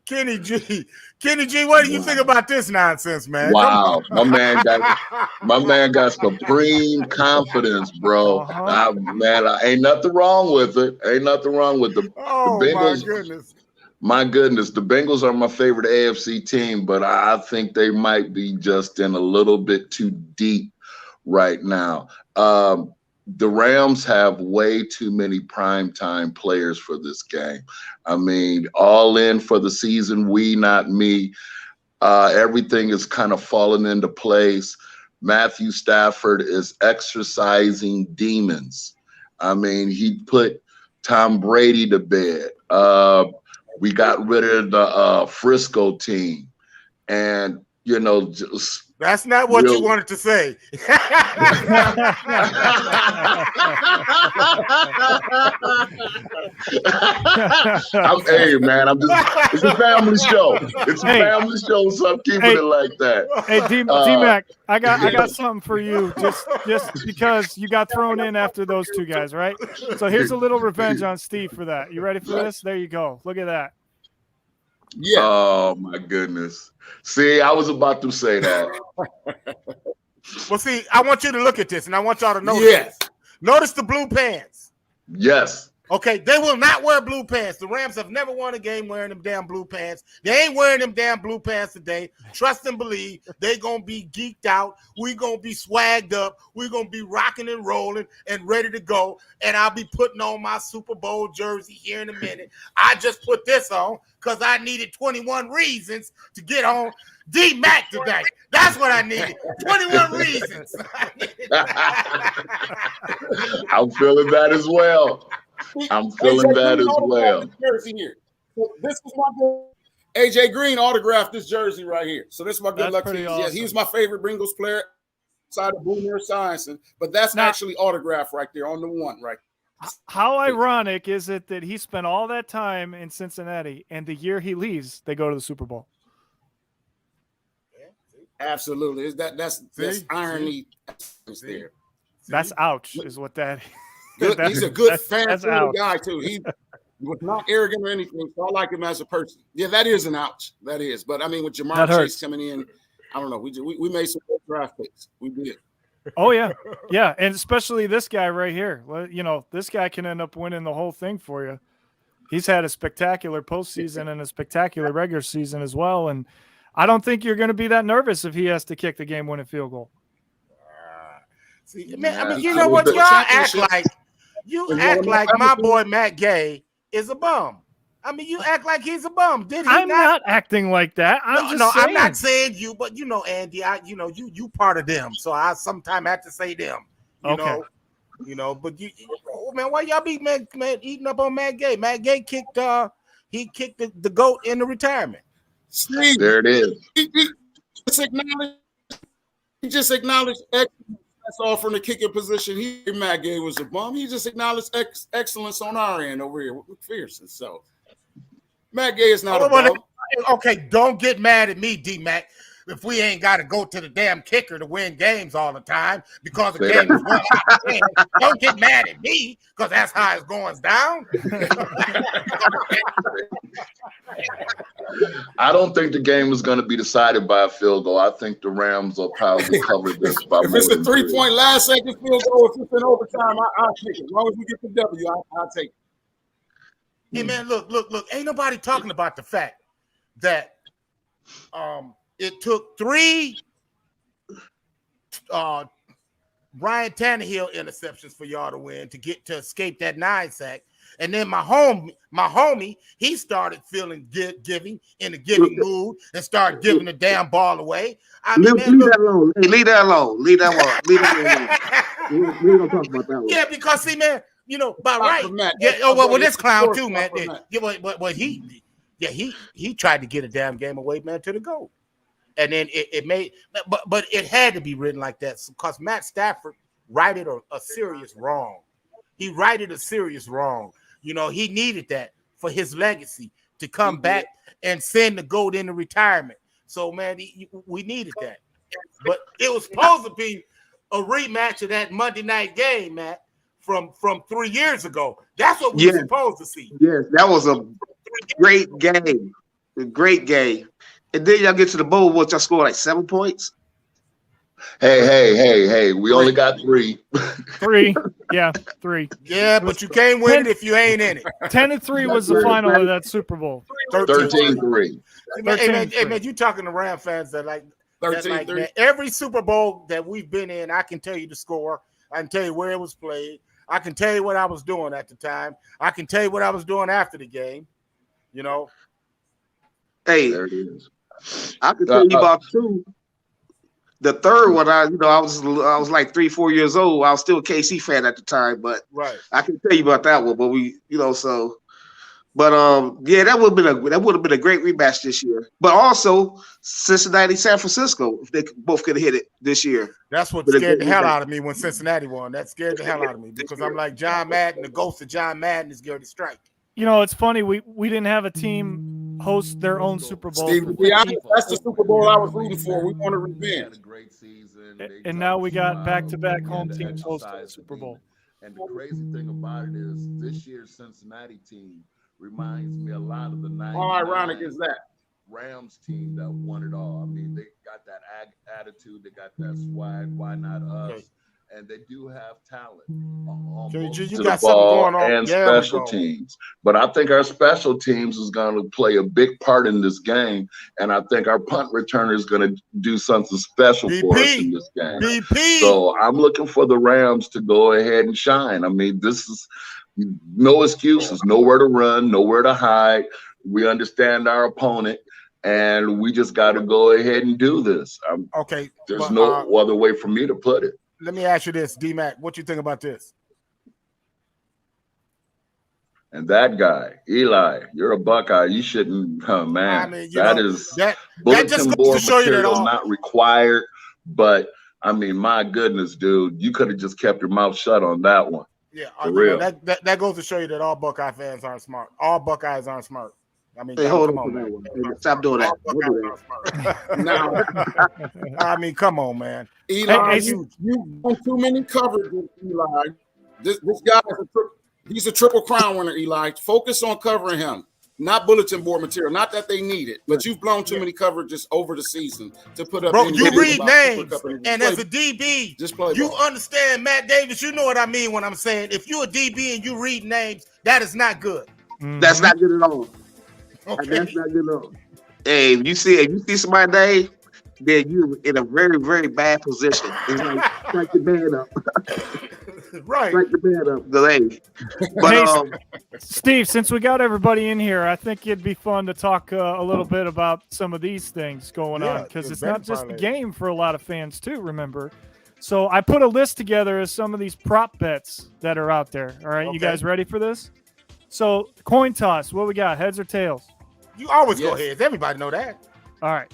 Kenny G, what do you think about this nonsense, man? Wow, my man got supreme confidence, bro. Man, ain't nothing wrong with it. Ain't nothing wrong with the Oh Bengals. my goodness. My goodness, the Bengals are my favorite AFC team, but I think they might be just in a little bit too deep right now. The Rams have way too many primetime players for this game. I mean, all in for the season, we, not me. Everything is kind of falling into place. Matthew Stafford is exercising demons. I mean, he put Tom Brady to bed. We got rid of the Frisco team. And, you know, just that's not what you wanted to say. Hey, man, it's a family show. It's a family show, so I'm keeping it like that. Hey, D-Mac, I got something for you just because you got thrown in after those two guys, right? So here's a little revenge on Steve for that. You ready for this? There you go. Look at that. Yeah. Oh, my goodness. See, I was about to say that. Well, see, I want you to look at this, and I want y'all to notice. Yes. Notice the blue pants. Yes. Okay, they will not wear blue pants. The Rams have never won a game wearing them damn blue pants. They ain't wearing them damn blue pants today. Trust and believe they going to be geeked out. we going to be swagged up. We're going to be rocking and rolling and ready to go. And I'll be putting on my Super Bowl jersey here in a minute. I just put this on because I needed 21 reasons to get on D-Mac today. That's what I needed. 21 reasons. I'm feeling that as well. I'm feeling that as well. Jersey here. So this is my good. AJ Green autographed this jersey right here. So this is my good luck. Awesome. Yeah, he was my favorite Bengals player outside of Boomer Esiason, but that's actually autographed right there on the one right. How ironic is it that he spent all that time in Cincinnati and the year he leaves, they go to the Super Bowl? Absolutely. That's irony. There. That's ouch, is what that is. He's a good fan guy too. He was not arrogant or anything, so I like him as a person. Yeah, that is an ouch. That is. But I mean, with Jamar Chase coming in, I don't know. We made some good draft picks. We did. Oh yeah, yeah, and especially this guy right here. Well, you know, this guy can end up winning the whole thing for you. He's had a spectacular postseason and a spectacular regular season as well, and I don't think you're going to be that nervous if he has to kick the game-winning field goal. See, man, I mean, you know what? Y'all act like. You act like my boy Matt Gay is a bum. I mean, you act like he's a bum. Did he? I'm not acting like that. I'm saying. I'm not saying you, but you know, Andy, you part of them, so I sometimes have to say them. You know, but man, why y'all be man eating up on Matt Gay? Matt Gay kicked the GOAT into retirement. Steve, there it is. He just acknowledged excellence. That's all from the kicking position. Matt Gay was a bum. He just acknowledged excellence on our end over here with McPherson. So Matt Gay is not a bum. Okay, don't get mad at me, D-Mac, if we ain't got to go to the damn kicker to win games all the time because the game is well. Don't get mad at me because that's how it's going down. I don't think the game is going to be decided by a field goal. I think the Rams will probably cover this by if it's a 3-point last second field goal, if it's in overtime, I'll take it. As long as we get the W, I'll take it. Hey, man, look. Ain't nobody talking about the fact that it took 3 Ryan Tannehill interceptions for y'all to win to escape that 9 sack. And then my homie, he started feeling giving in the giving mood and started giving the damn ball away. Leave that alone. Hey, leave that alone. Leave that alone. We ain't gonna talk about that one. Yeah, because see, man, you know, by right. Yeah. Oh well, this clown too, man. Yeah, but he tried to get a damn game away, man, to the goal, and then it made, but it had to be written like that because Matt Stafford righted a serious wrong. He righted a serious wrong. You know, he needed that for his legacy to come back and send the GOAT into retirement. So, man, we needed that. But it was supposed to be a rematch of that Monday night game, Matt, from 3 years ago. That's what we were supposed to see. Yes, that was a great game. A great game. And then y'all get to the bowl, what y'all score like 7 points? Hey. We only got 3. 3. Yeah, 3. Yeah, but you can't win it if you ain't in it. 10-3 was the final of that Super Bowl. 13-3. Hey, man, you talking to Ram fans that like 13-3. Man, every Super Bowl that we've been in, I can tell you the score. I can tell you where it was played. I can tell you what I was doing at the time. I can tell you what I was doing after the game. You know. Hey, There it is. I can tell you about 2. The third one, I was like 3-4 years old. I was still a KC fan at the time, but I can tell you about that one. But that would have been a great rematch this year. But also Cincinnati, San Francisco, if they both could have hit it this year. That's what scared the hell out of me when Cincinnati won. That scared the hell out of me because I'm like John Madden, the ghost of John Madden is going to strike. You know, it's funny. We didn't have a team host their own Super Bowl. Steve, to be honest, that's the Super Bowl I was rooting for. We wanted revenge. And now we got back-to-back home teams hosting the Super Bowl. And the crazy thing about it is this year's Cincinnati team reminds me a lot of the 99 How ironic is that? Rams team that won it all. I mean, they got that attitude, they got that swag. Why not us? Okay. And they do have talent You got something going on. And special teams. But I think our special teams is going to play a big part in this game. And I think our punt returner is going to do something special for us in this game. So I'm looking for the Rams to go ahead and shine. I mean, this is no excuses, nowhere to run, nowhere to hide. We understand our opponent. And we just got to go ahead and do this. Okay. There's no other way for me to put it. Let me ask you this, D-Mac. What you think about this? And that guy, Eli, you're a Buckeye. You shouldn't, man. I mean, that bulletin board material not required. But I mean, my goodness, dude, you could have just kept your mouth shut on that one. Yeah, for real. That goes to show you that all Buckeye fans aren't smart. All Buckeyes aren't smart. I mean, hold on, man. Stop doing that. No. I mean, come on, man. Eli, you want too many coverages, Eli. This guy he's a Triple Crown winner, Eli. Focus on covering him, not bulletin board material. Not that they need it, but you've blown too many coverages over the season to put up. Bro, you read names, and as a DB, just play you understand, Matt Davis. You know what I mean when I'm saying if you're a DB and you read names, that is not good. That's not good at all. Okay. That's not good at all. Hey, if you see somebody's name, then you're in a very, very bad position. It's like strike the band up. Right. Strike the band up. But Steve, since we got everybody in here, I think it'd be fun to talk a little bit about some of these things going on because it's not just the game for a lot of fans too. Remember, so I put a list together of some of these prop bets that are out there. All right, you guys ready for this? So coin toss. What we got? Heads or tails? You always go heads. Everybody know that. All right.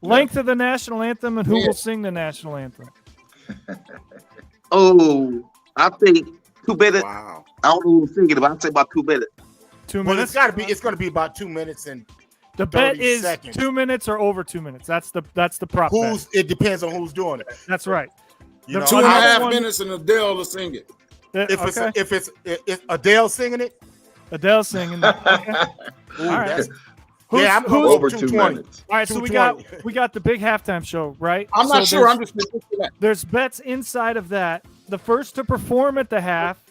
Length of the national anthem and who will sing the national anthem. I think 2 minutes. Wow. I don't know who's thinking about. I'd say about 2 minutes. 2 minutes. Well, it's going to be about 2 minutes and the 30 bet is seconds. 2 minutes or over 2 minutes. That's the prop bet. It depends on who's doing it. That's right. You know, 2.5 minutes and Adele to sing it. If Adele singing it, Adele singing it. All right. I'm over 2 minutes. All right, so we got the big halftime show, right? I'm not sure. I'm just that. There's bets inside of that. The first to perform at the half,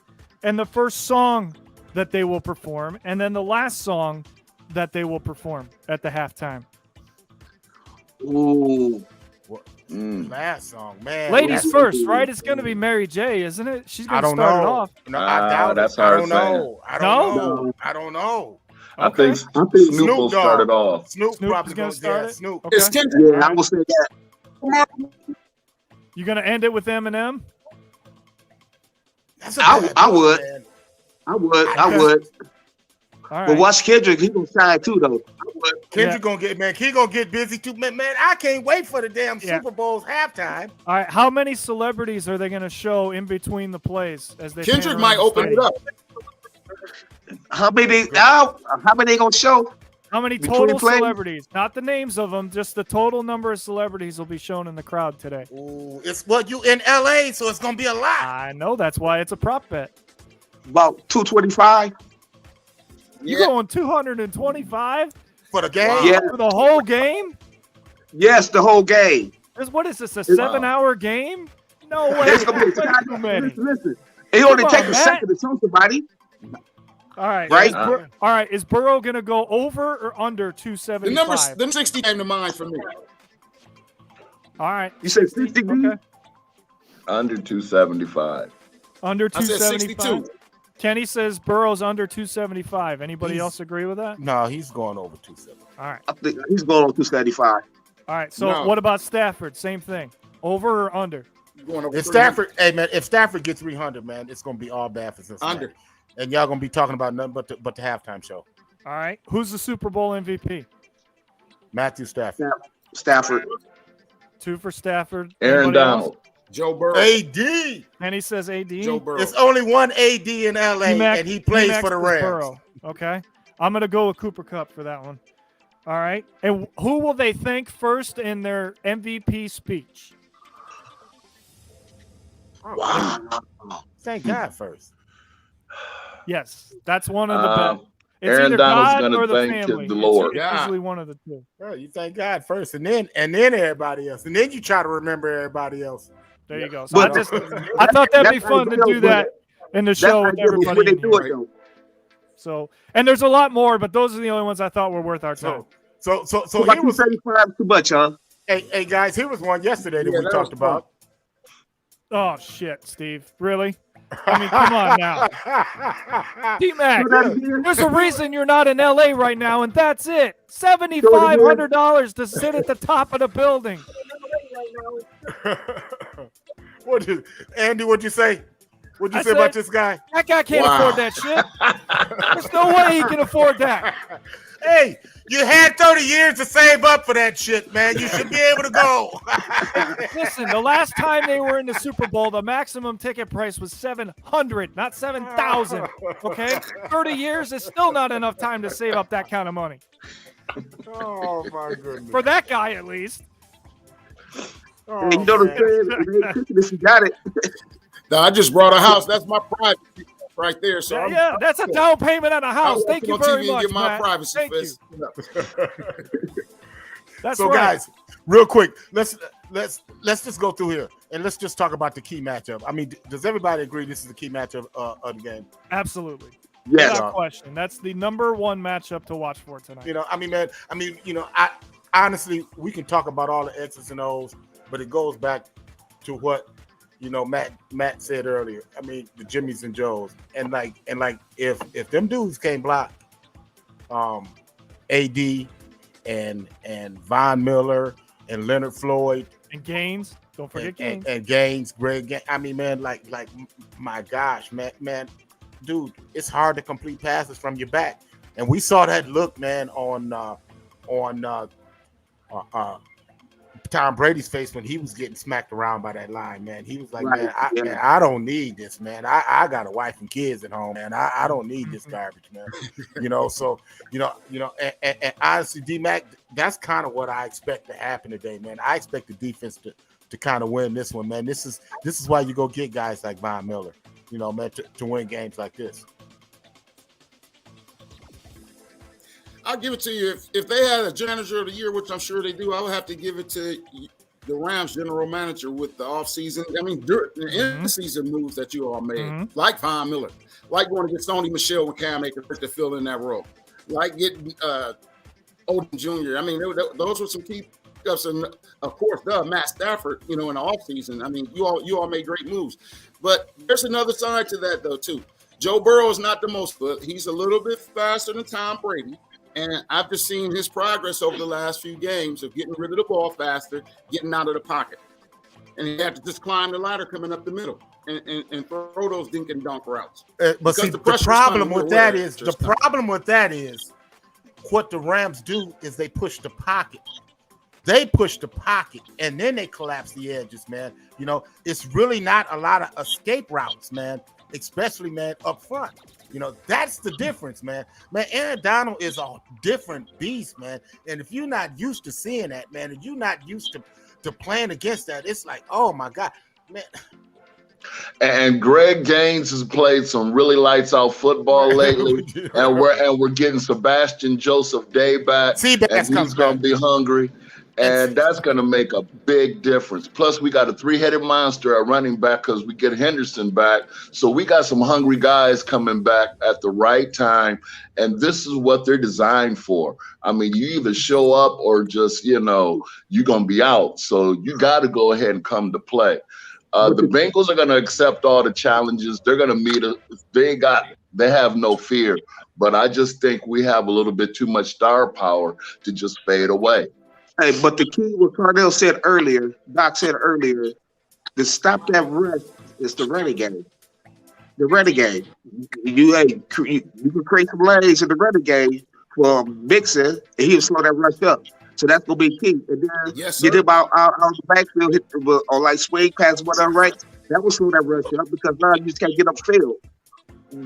and the first song that they will perform, and then the last song that they will perform at the halftime. Ooh. Last song, man. Ladies first, right? It's going to be Mary J, isn't it? She's going to start it off. No, I doubt that's it. I hard don't know. I don't know. I think Snoop will start it off. Snoop probably going to start it. Snoop. Okay. Yeah, I will say that. You going to end it with Eminem? I would. I would. All right. But watch Kendrick. He gonna shine too, though. Kendrick gonna get he gonna get busy too, man. I can't wait for the damn Super Bowl's halftime. All right, how many celebrities are they gonna show in between the plays as they? Kendrick might open it up. How many they gonna show? How many total celebrities? Not the names of them, just the total number of celebrities will be shown in the crowd today. Ooh, it's you in LA, so it's gonna be a lot. I know, that's why it's a prop bet. About 225. You going 225 for the game? Yeah, for the whole game. Yes, the whole game. What is this? A 7-hour game? No way. It's gonna be Too many. Listen, it only Come takes on, a Matt. second to show somebody. All right. Right? All right. Is Burrow going to go over or under The 275? number 60 came to mind for me. All right. You said 60? Okay. Under 275. Under I said 275. 62. Kenny says Burrow's under 275. Anybody else agree with that? No, he's going over 270. All right. I think he's going on 275. All right. So No. what about Stafford? Same thing. Over or under? Going over If 300. Stafford, hey man, if Stafford gets 300, man, it's gonna be all bad for Cincinnati. Under. And y'all gonna be talking about nothing but the halftime show. All right. Who's the Super Bowl MVP? Matthew Stafford. Stafford. 2 for Stafford. Aaron Anybody else? Donald. Joe Burrow. AD. And he says AD. Joe Burrow. There's only one AD in LA, D-Mac- and he plays D-Mac for the says Rams. Burrow. Okay. I'm going to go with Cooper Kupp for that one. All right. And who will they thank first in their MVP speech? Wow. Thank God first. Yes. That's one of the best. It's Aaron either Donald's God gonna or the thank family. the Lord. It's Yeah. usually one of the two. Well, you thank God first, and then everybody else, and then you try to remember everybody else. There you go. So But I thought that'd be that's fun to ideal do for that in the show with That's everybody. when they in do here. it, though. So, and there's a lot more, but those are the only ones I thought were worth our time. So So here was 275 too much, huh? hey guys, here was one yesterday that Yeah, we that talked was about. Oh shit, Steve! Really? I mean, come on now, D-Mac. There's a reason you're not in LA right now, and that's it. $7,500 to sit at the top of the building. What is Andy? What'd you say? What'd you I say about said- this guy? That guy can't afford that shit. There's no way he can afford that. Hey, you had 30 years to save up for that shit, man. You should be able to go. Listen, the last time they were in the Super Bowl, the maximum ticket price was $700, not $7,000. Okay, 30 years is still not enough time to save up that kind of money Oh my goodness. for that guy, at least. Oh, You know what I'm man. saying? It ain't cooking if you got it. No, I just brought a house. That's my privacy right there. So I'm, Yeah, that's a down payment on a house. I'll Thank watch you on very TV and much, get my Matt. privacy Thank you. first. That's So right. guys, real quick, let's just go through here and let's just talk about the key matchup. I mean, does everybody agree this is the key matchup of the game? Absolutely. Yes. Without question. That's the number one matchup to watch for tonight. You know, I mean, man, I honestly, we can talk about all the X's and O's, but it goes back to what Matt said earlier. I mean, the Jimmys and Joes, and like if them dudes can't block, AD and Von Miller and Leonard Floyd And Gaines. Don't forget Gaines. and Gaines, Greg. I mean, man, like my gosh, man, dude, it's hard to complete passes from your back, and we saw that look, man, on Tom Brady's face when he was getting smacked around by that line, man. He was like, Right, man, I don't need this, man. I got a wife and kids at home, man. I don't need this garbage, man. So and honestly, D-Mac, that's kind of what I expect to happen today, man. I expect the defense to kind of win this one, man. This is why you go get guys like Von Miller, man, to win games like this. I'll give it to you. If they had a janitor of the year, which I'm sure they do, I would have to give it to the Rams general manager with the offseason. I mean, during the in-season moves that you all made, like Von Miller, like going to get Sony Michel with Cam Akers to fill in that role, like getting Odom Jr. I mean, those were some key pickups, and of course, Matt Stafford. In the offseason. I mean, you all made great moves, but there's another side to that though too. Joe Burrow is not the most, but he's a little bit faster than Tom Brady. And I've just seen his progress over the last few games of getting rid of the ball faster, getting out of the pocket. And he had to just climb the ladder coming up the middle and throw those dink and dunk routes. But see, the problem with that is what the Rams do is they push the pocket. They push the pocket, and then they collapse the edges, man. It's really not a lot of escape routes, man, especially, man, up front. That's the difference, man. Man, Aaron Donald is a different beast, man. And if you're not used to seeing that, man, and you're not used to playing against that, it's like, oh my God, man. And Greg Gaines has played some really lights out football lately, and we're getting Sebastian Joseph Day back, and he's going to be hungry. And that's going to make a big difference. Plus, we got a three-headed monster at running back because we get Henderson back. So we got some hungry guys coming back at the right time. And this is what they're designed for. I mean, you either show up or just, you're going to be out. So you got to go ahead and come to play. The Bengals are going to accept all the challenges. They're going to meet us. They have no fear. But I just think we have a little bit too much star power to just fade away. Hey, but the key, what Cardell said earlier, Doc said earlier, to stop that rush is the renegade. The renegade. You can create some lanes in the renegade for Mixon, and he'll slow that rush up. So that's gonna be key. And then get him out the backfield, or like swing pass, whatever, right? That will slow that rush up because now you just can't get upfield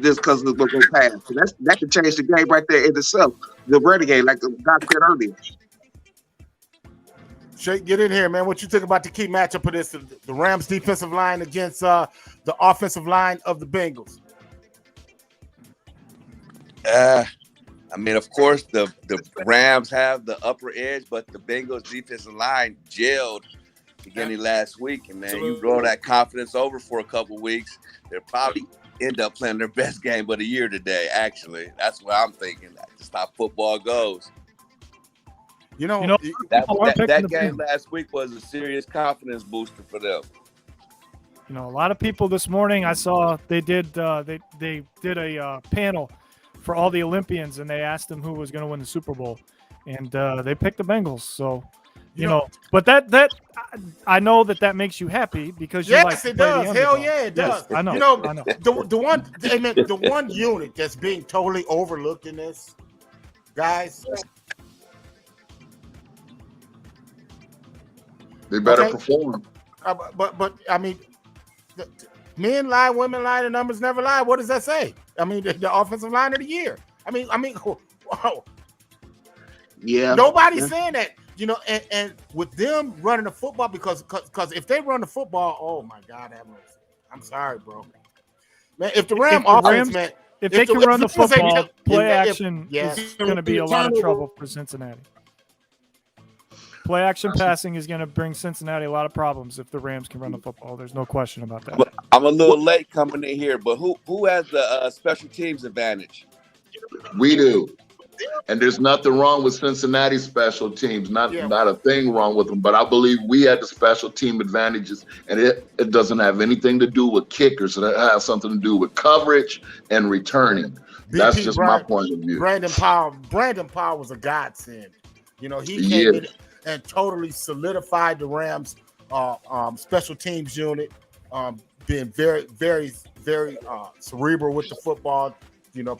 just because it's gonna go past. So that can change the game right there in itself. The renegade, like Doc said earlier. Shake, get in here, man. What you think about the key matchup of this? The Rams defensive line against the offensive line of the Bengals. I mean, of course, the Rams have the upper edge, but the Bengals defensive line gelled beginning last week. And, man, you roll that confidence over for a couple weeks, they'll probably end up playing their best game of the year today, actually. That's what I'm thinking. That's how football goes. That game last week was a serious confidence booster for them. A lot of people this morning I saw they did a panel for all the Olympians, and they asked them who was going to win the Super Bowl, and they picked the Bengals. So, but that I know that makes you happy because you like to it play does. The Hell yeah, it does. Yes, I know. I know. The one unit that's being totally overlooked in this, guys. They better perform. But I mean, men lie, women lie, the numbers never lie. What does that say? I mean, the offensive line of the year. I mean, wow. Yeah. Nobody's saying that, and with them running the football, because if they run the football, oh my God, I'm sorry, bro. Man, if the Rams offense, man, if they can run the football, play action is going to be a lot of trouble for Cincinnati. Play action passing is going to bring Cincinnati a lot of problems if the Rams can run the football. There's no question about that. I'm a little late coming in here, but who has the special teams advantage? We do. And there's nothing wrong with Cincinnati's special teams. Not a thing wrong with them. But I believe we had the special team advantages, and it doesn't have anything to do with kickers. It has something to do with coverage and returning. That's just my point of view. Brandon Powell was a godsend. He came in and totally solidified the Rams' special teams unit, being very, very, very cerebral with the football,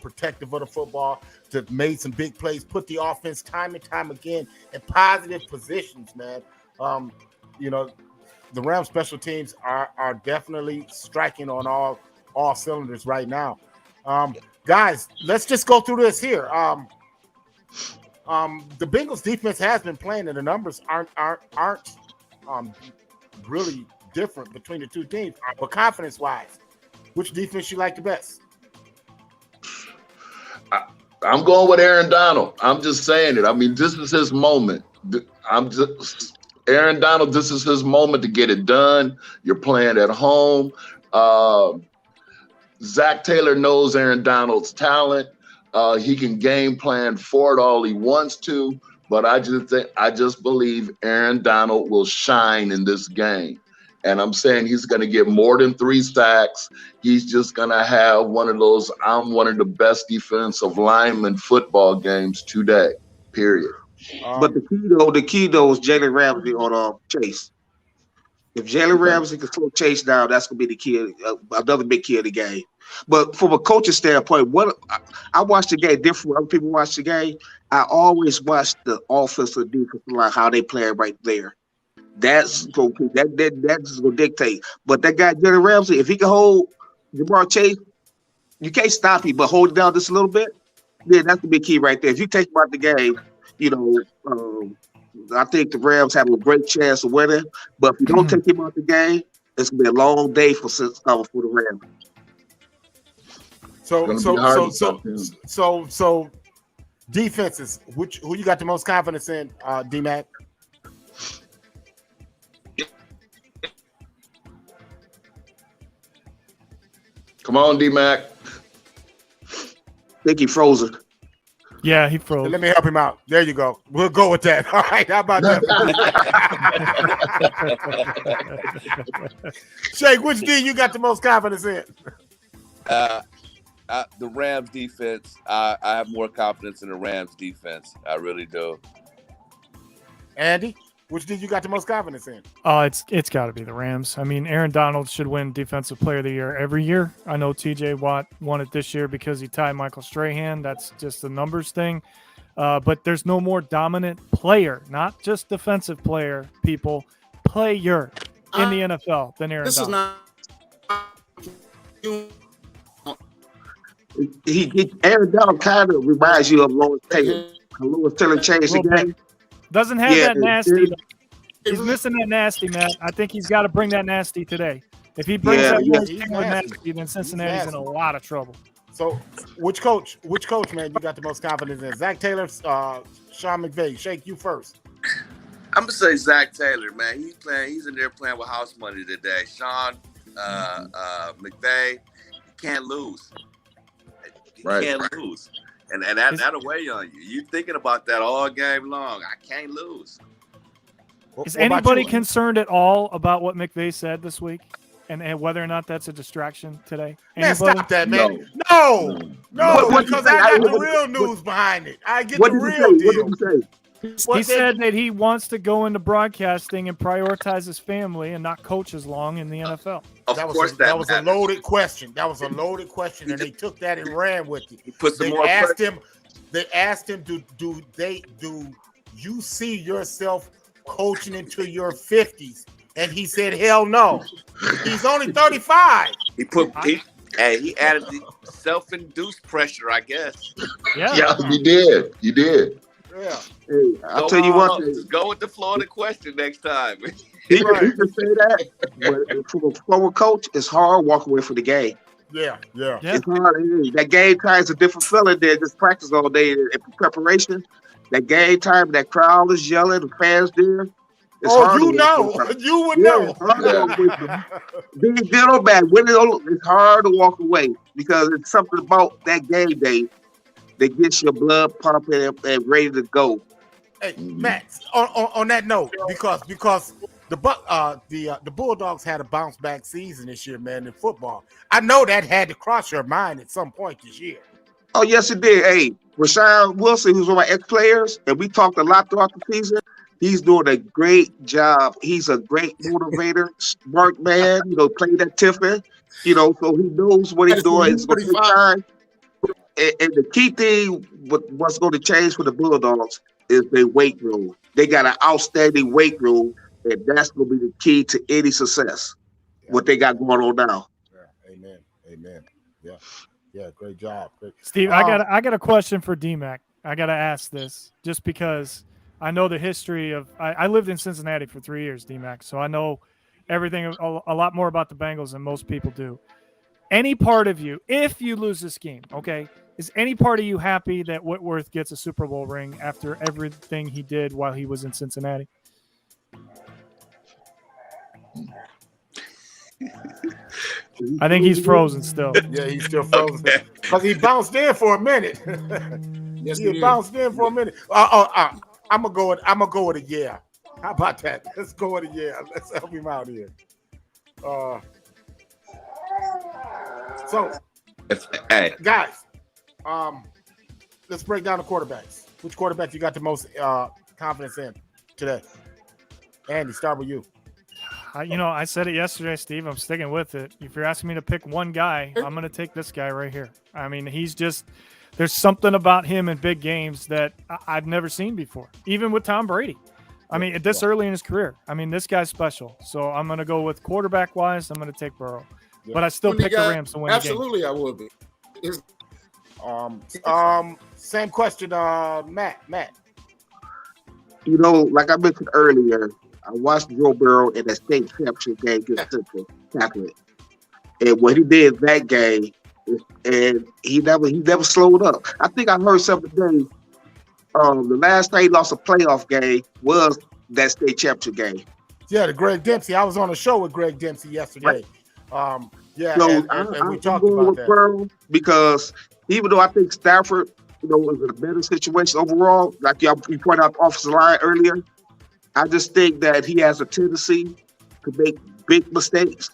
protective of the football, to made some big plays, put the offense time and time again in positive positions, man. The Rams' special teams are definitely striking on all cylinders right now. Guys, let's just go through this here. The Bengals defense has been playing, and the numbers aren't really different between the two teams. But confidence-wise, which defense you like the best? I'm going with Aaron Donald. I'm just saying it. I mean, this is his moment. Aaron Donald, this is his moment to get it done. You're playing at home. Zach Taylor knows Aaron Donald's talent. He can game plan for it all he wants to, but I just believe Aaron Donald will shine in this game. And I'm saying he's going to get more than 3 sacks. He's just going to have one of those, I'm one of the best defensive lineman football games today, period. But the key though is Jalen Ramsey on Chase. If Jalen Ramsey can slow Chase down, that's going to be the key, another big key of the game. But from a coaching standpoint, I watch the game different when other people watch the game. I always watch the offensive defensive line, how they play right there. That's going to dictate. But that guy, Jalen Ramsey, if he can hold Jamar Chase, you can't stop him, but hold it down just a little bit, then that's the big key right there. If you take him out the game, I think the Rams have a great chance of winning. But if you don't take him out the game, it's going to be a long day for the Rams. So defenses, who you got the most confidence in, D-Mac? Come on, D-Mac. I think he frozen. Yeah, he froze. Let me help him out. There you go. We'll go with that. All right. How about that? Shake, which D you got the most confidence in? The Rams defense. I have more confidence in the Rams defense. I really do. Andy, which D you got the most confidence in? It's got to be the Rams. I mean, Aaron Donald should win Defensive Player of the Year every year. I know T.J. Watt won it this year because he tied Michael Strahan. That's just a numbers thing. But there's no more dominant player, not just defensive player, people, player in the NFL than Aaron This is Donald. not. Aaron Donald kind of reminds you of Lawrence Taylor. Lawrence Taylor changed the game. Doesn't have that nasty. He's missing that nasty, man. I think he's got to bring that nasty today. If he brings that nasty, then Cincinnati's in a lot of trouble. So, which coach, man, you got the most confidence in? Zach Taylor, Sean McVay. Shake, you first. I'm gonna say Zach Taylor, man. He's in there playing with house money today. Sean McVay, can't lose. Can't lose. And that'll weigh on you. You thinking about that all game long. I can't lose. Is anybody concerned at all about what McVay said this week? And whether or not that's a distraction today? Man, Anybody? stop that, man. No, because I got the real news behind it. I get the real deal. What did he say? He said that he wants to go into broadcasting and prioritize his family and not coach as long in the NFL. That was a loaded question. That was a loaded question, and they took that and ran with it. They asked him, do you see yourself coaching into your 50s? And he said, hell no. He's only 35. He added the self-induced pressure, I guess. Yeah, you did. Yeah. Hey, I'll tell you what. Just go with the Florida question next time. He can say that, but from a former coach, it's hard walking away from the game. Yeah. It's hard. That game time is a different feeling than just practice all day in preparation. That game time, that crowd is yelling, the fans there. It's hard you would know. Being good or bad, winning, it's hard to walk away because it's something about that game day that gets your blood pumping and ready to go. Hey, Matt, on that note, because the Bulldogs had a bounce back season this year, man, in football. I know that had to cross your mind at some point this year. Oh, yes, it did. Hey, Rashawn Wilson, who's one of my ex-players, and we talked a lot throughout the season. He's doing a great job. He's a great motivator, smart man, play that Tiffin, so he knows what he's doing. It's going to take time. And the key thing, what's going to change for the Bulldogs is their weight room. They got an outstanding weight room, and that's going to be the key to any success, what they got going on now. Yeah. Amen. Yeah, great job. Steve, I got a question for D-Mac. I got to ask this just because I know the history of I lived in Cincinnati for 3 years, D-Mac, so I know everything a lot more about the Bengals than most people do. Any part of you, if you lose this game, okay, is any part of you happy that Whitworth gets a Super Bowl ring after everything he did while he was in Cincinnati? I think he's frozen still. Yeah, he's still frozen because he bounced in for a minute. Yes, he bounced in for a minute. I'm gonna go with a yeah. How about that? Let's go with a yeah. Let's help him out here. So, guys, let's break down the quarterbacks. Which quarterback you got the most confidence in today? Andy, start with you. I said it yesterday, Steve. I'm sticking with it. If you're asking me to pick one guy, I'm going to take this guy right here. I mean, there's something about him in big games that I've never seen before, even with Tom Brady. I mean, this early in his career. I mean, this guy's special. So I'm going to go with quarterback-wise. I'm going to take Burrow. Yeah. But I still pick the Rams to win the game. Absolutely, I would be. Same question, Matt. Like I mentioned earlier, I watched Joe Burrow in that state championship game against Central Catholic, and what he did in that game, and he never slowed up. I think I heard something today. The last time he lost a playoff game was that state championship game. Yeah, the Greg Dempsey. I was on a show with Greg Dempsey yesterday. Yeah, So and we I'm talked going about with that. Burrow because even though I think Stafford, is in a better situation overall, like you pointed out the offensive line earlier, I just think that he has a tendency to make big mistakes.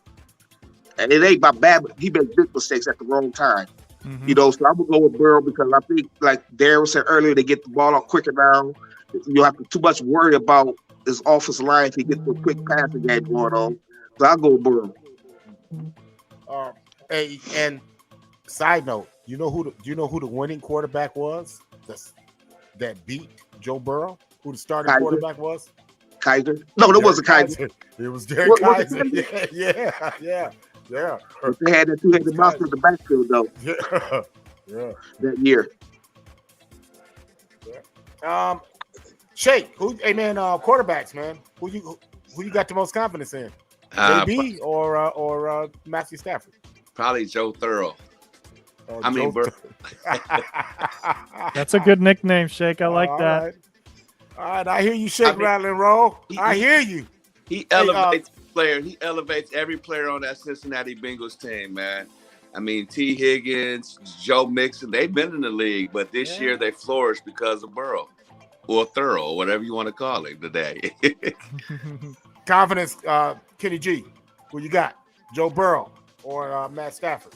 And it ain't about bad, but he makes big mistakes at the wrong time. So I'm gonna go with Burrow because I think, like Darren said earlier, they get the ball out quicker now. You don't have to too much worry about his offensive line if he gets a quick passing game going on. So I'll go with Burrow. Hey, and side note, do you know who the winning quarterback was that beat Joe Burrow? Who the starting Kaiser. quarterback was? Kaiser? No, it wasn't Kaiser. It was Derek Kaiser. Yeah. But they had that two-headed monster in the backfield, though. Yeah. That year. Shake, quarterbacks, man. Who you got the most confidence in? JB or Matthew Stafford? Probably Joe Thorough. That's a good nickname, Shake. I like that. Right. All right, I hear you, Shake, rattle and roll. I hear you. He elevates players. He elevates every player on that Cincinnati Bengals team, man. I mean, T. Higgins, Joe Mixon, they've been in the league, but this year they flourished because of Burrow or Thorough, or whatever you want to call him today. Confidence, Kenny G. Who you got? Joe Burrow or Matt Stafford?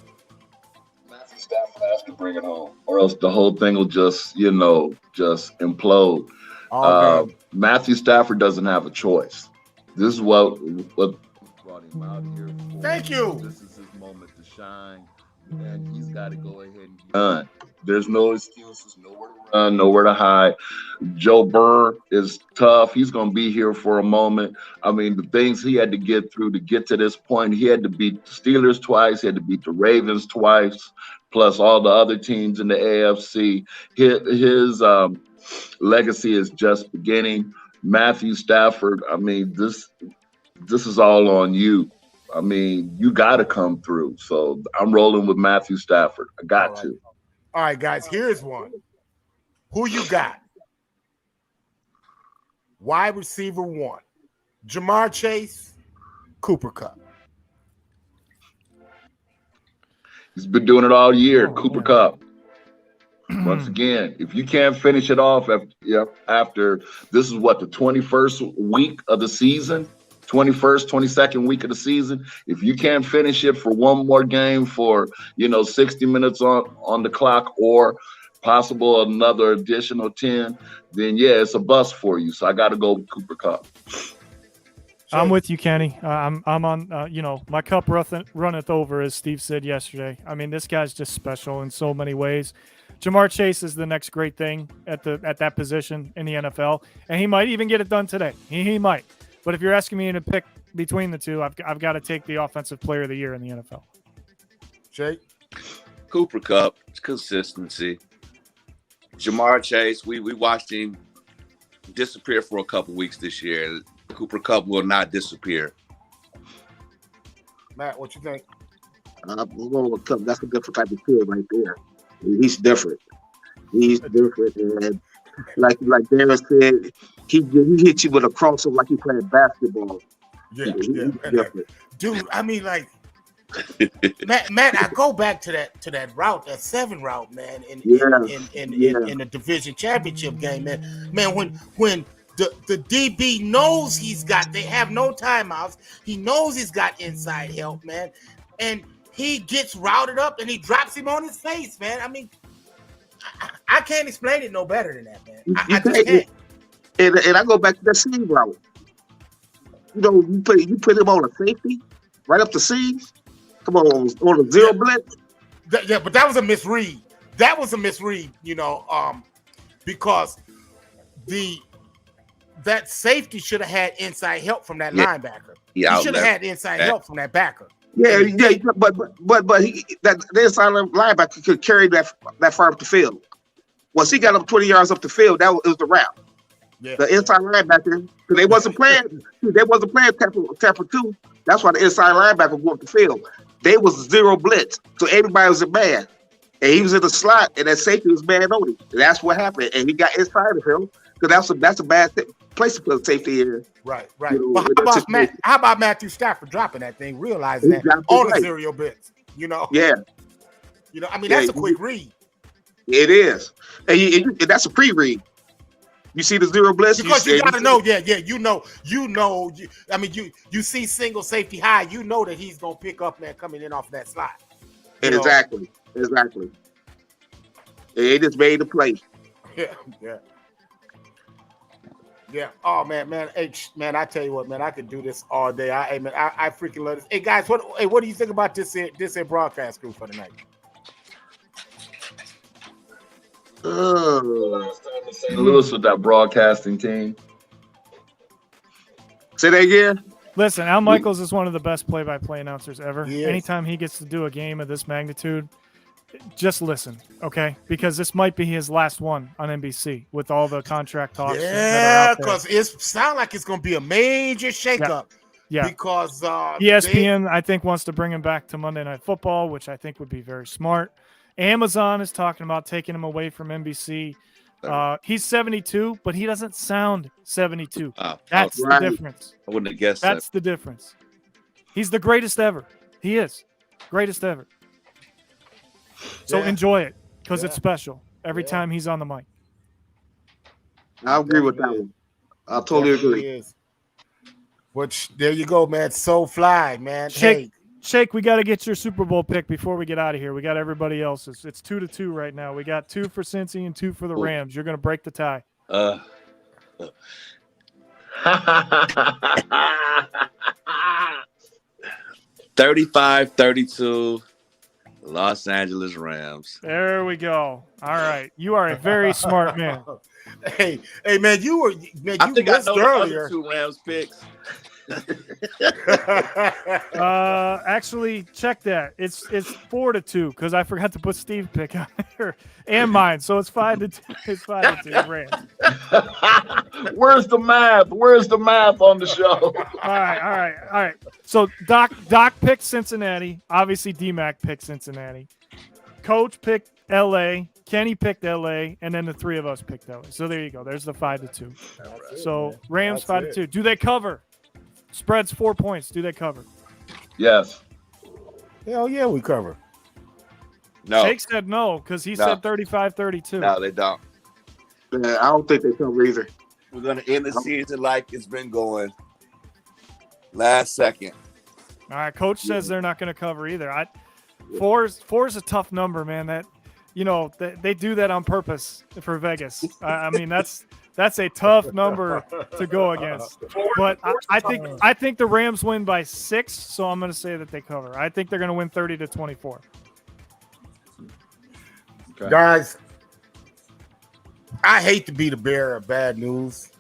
Matthew Stafford has to bring it home, or else the whole thing will just implode. Matthew Stafford doesn't have a choice. This is what brought him out here for. Thank you. This is his moment to shine, and he's got to go ahead and get done. There's no excuses, nowhere to run, nowhere to hide. Joe Burr is tough. He's going to be here for a moment. I mean, the things he had to get through to get to this point, he had to beat the Steelers twice. He had to beat the Ravens twice, plus all the other teams in the AFC. His legacy is just beginning. Matthew Stafford, I mean, this is all on you. I mean, you got to come through. So I'm rolling with Matthew Stafford. I got to. All right, guys, here's one. Who you got? Wide receiver 1, Jamar Chase, Cooper Kupp. He's been doing it all year, Cooper Kupp. Once again, if you can't finish it off after this is what, the 21st week of the season, 21st, 22nd week of the season. If you can't finish it for one more game for 60 minutes on the clock or possible another additional 10, then it's a bust for you. So I got to go with Cooper Kupp. I'm with you, Kenny. I'm on. My cup runneth over, as Steve said yesterday. I mean, this guy's just special in so many ways. Jamar Chase is the next great thing at that position in the NFL, and he might even get it done today. He might. But if you're asking me to pick between the two, I've got to take the Offensive Player of the Year in the NFL. Jake? Cooper Kupp, consistency. Jamar Chase, we watched him disappear for a couple weeks this year. Cooper Kupp will not disappear. Matt, what you think? I'm going with Kupp. That's a different type of kid right there. He's different. And like Darren said, he hit you with a crossover like he playing basketball. Yeah. Dude, I mean, like, Matt, I go back to that route, that 7 route, man, in the division championship game, man. Man, when the DB knows they have no timeouts, he knows he's got inside help, man, and he gets routed up and he drops him on his face, man. I mean, I can't explain it no better than that, man. I just can't. And I go back to that seam route. You put him on a safety, right up the seams. Come on a zero blitz. But that was a misread. Because that safety should have had inside help from that linebacker. He should have had inside help from that backer. Yeah, but the inside linebacker could carry that far up the field. Once he got up 20 yards up the field, it was the route. Yeah. The inside linebacker, because they wasn't playing Tampa 2. That's why the inside linebacker go up the field. They was zero blitz, so everybody was a man, and he was in the slot, and that safety was man only. And that's what happened, and he got inside of him because that's a bad thing. place to put safety in. Right. You know, But in that situation. how about Matthew Stafford dropping that thing, realizing He that dropped it on the right. serial bits? You know. Yeah, You know. I mean, Yeah, that's a quick read. it is, and that's a pre-read. You see the zero blitz Because you got to know, I mean, you see single safety high, you know that he's gonna pick up, man, coming in off that slot. Exactly. They just made the play. Yeah. Oh man. Hey, man, I tell you what, man, I could do this all day. I freaking love this. Hey guys, what do you think about this broadcast crew for tonight? St. Louis with that broadcasting team. Say that again. Listen, Al Michaels is one of the best play-by-play announcers ever. He is. Anytime he gets to do a game of this magnitude, just listen, okay? Because this might be his last one on NBC with all the contract talks. Yeah, because it sounds like it's going to be a major shakeup. Yeah. Because ESPN, I think, wants to bring him back to Monday Night Football, which I think would be very smart. Amazon is talking about taking him away from NBC. He's 72, but he doesn't sound 72. That's the difference. I wouldn't have guessed That's the difference. He's the greatest ever. He is. Greatest ever. So enjoy it because it's special every time he's on the mic. I agree with that one. I totally agree. Which, there you go, man. So fly, man. Shake, we got to get your Super Bowl pick before we get out of here. We got everybody else's. It's 2-2 right now. We got 2 for Cincy and 2 for the Rams. You're going to break the tie. 35-32, Los Angeles Rams. There we go. All right. You are a very smart man. Hey, man, you I think I know earlier. the other 2 Rams picks. Actually, check that. It's 4-2 because I forgot to put Steve's pick on here and mine. So it's 5-2. It's 5-2 Rams. Where's the math? Where's the math on the show? All right. So Doc picked Cincinnati. Obviously, D-Mac picked Cincinnati. Coach picked L.A. Kenny picked L.A. And then the 3 of us picked L.A. So there you go. There's the 5-2. So Rams 5-2. Do they cover? Spreads 4 points. Do they cover? Yes. Hell yeah, we cover. No. Jake said no because he said 35-32. No, they don't. I don't think they cover either. We're going to end the season like it's been going. Last second. All right. Coach says they're not going to cover either. Four is a tough number, man. That they do that on purpose for Vegas. I mean, that's a tough number to go against. But I think the Rams win by 6, so I'm going to say that they cover. I think they're going to win 30-24. Okay. Guys, I hate to be the bearer of bad news,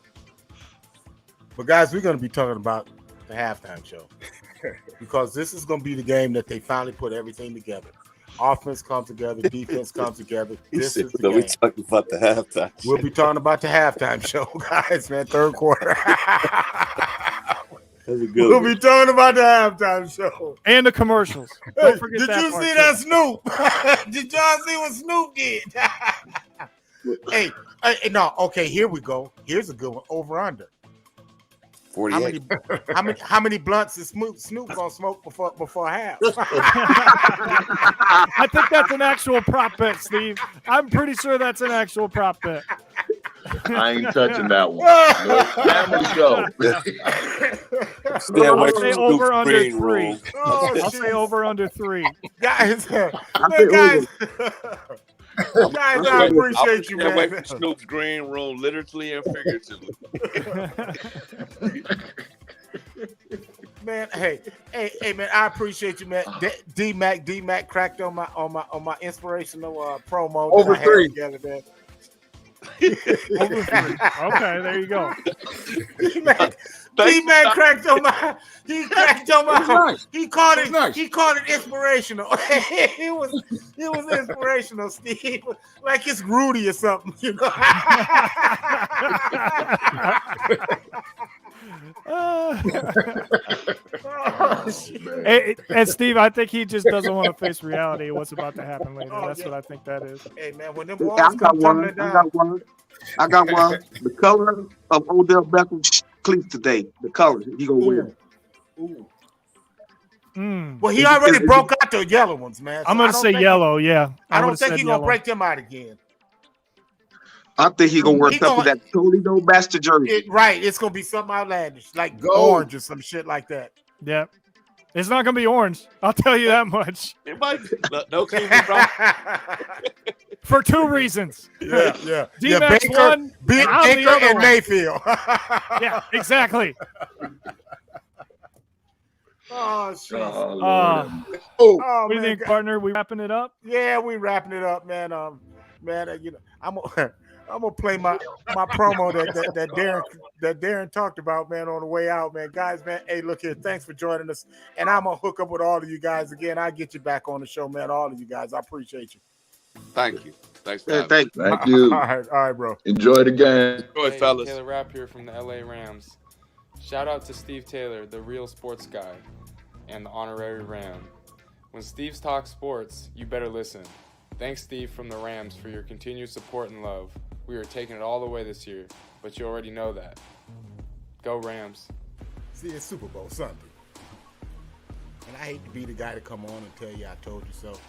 but guys, we're going to be talking about the halftime show because this is going to be the game that they finally put everything together. Offense comes together, defense comes togetger. This is the game. We're talking about the halftime show. We'll be talking about the halftime show, guys, man. Third quarter. We'll be talking about the halftime show. And the commercials. Don't forget Did that you part see too. that Snoop? Did y'all see what Snoop did? Hey, no, okay, here we go. Here's a good one. Over under. 48. How many blunts is Snoop gonna smoke before half? I think that's an actual prop bet, Steve. I'm pretty sure that's an actual prop bet. I ain't touching that one. No, family show. I'll say over under 3. I'll say over under 3. Guys, guys, I appreciate you, man. Away from Snoop's green room, literally and figuratively. Man, hey, man, I appreciate you, man. D-Mac cracked on my inspirational promo. Over that I 3. had together, man. Over 3. Okay, there you go. D-Man cracked on my. He cracked on my. Nice. He called it. Nice. He called it inspirational. it was inspirational, Steve. Like it's Rudy or something, you know. And Steve, I think he just doesn't want to face reality of what's about to happen later. That's what I think that is. Hey man, when them Yeah, walls come tumbling I down. got one. I got one. The color of Odell Beckham's cleats today. The color he gonna wear. Well, he already broke out the yellow ones, man. I'm gonna say yellow. Yeah, I don't think he's gonna break them out again. I think he gonna wear something that totally no master jersey. Right, it's gonna be something outlandish, like orange or some shit like that. Yeah, it's not gonna be orange. I'll tell you that much. It might be. No Cleveland Brown. For 2 reasons. Yeah. D-Max Baker, one, Baker I'm the other and one. Mayfield. Yeah, exactly. Oh shit. What do you think, partner? We wrapping it up? Yeah, we wrapping it up, man. You know, I'm gonna play my promo that Darren talked about, man, on the way out, man. Guys, man, hey, look here, thanks for joining us, and I'm gonna hook up with all of you guys again. I'll get you back on the show, man. All of you guys, I appreciate you. Thank you. Thanks for having Thank me. Thank you. All right, bro. Enjoy the game. Enjoy, Hey, fellas. Taylor Rapp here from the LA Rams. Shout out to Steve Taylor, the real sports guy, and the honorary Ram. When Steve's talk sports, you better listen. Thanks, Steve from the Rams, for your continued support and love. We are taking it all the way this year, but you already know that. Go Rams. See, it's Super Bowl Sunday. And I hate to be the guy to come on and tell you I told you so.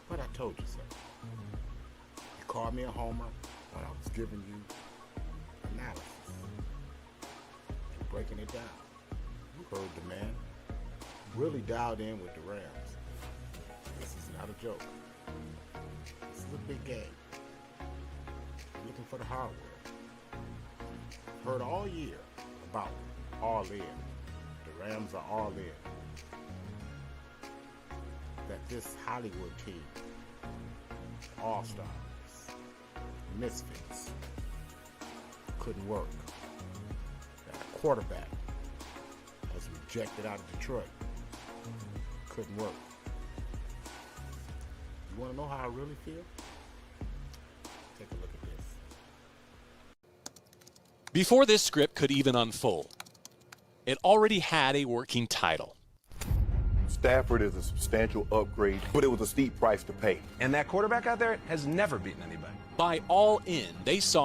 But I told you so. You called me a homer when I was giving you analysis. You're breaking it down. You heard the man. Really dialed in with the Rams. This is not a joke. This is a big game. Looking for the hardware. Heard all year about all in. The Rams are all in. That this Hollywood team, all-stars, misfits, couldn't work. That a quarterback was rejected out of Detroit. Couldn't work. You want to know how I really feel? Take a look at this. Before this script could even unfold, it already had a working title. Stafford is a substantial upgrade, but it was a steep price to pay. And that quarterback out there has never beaten anybody. By all in, they saw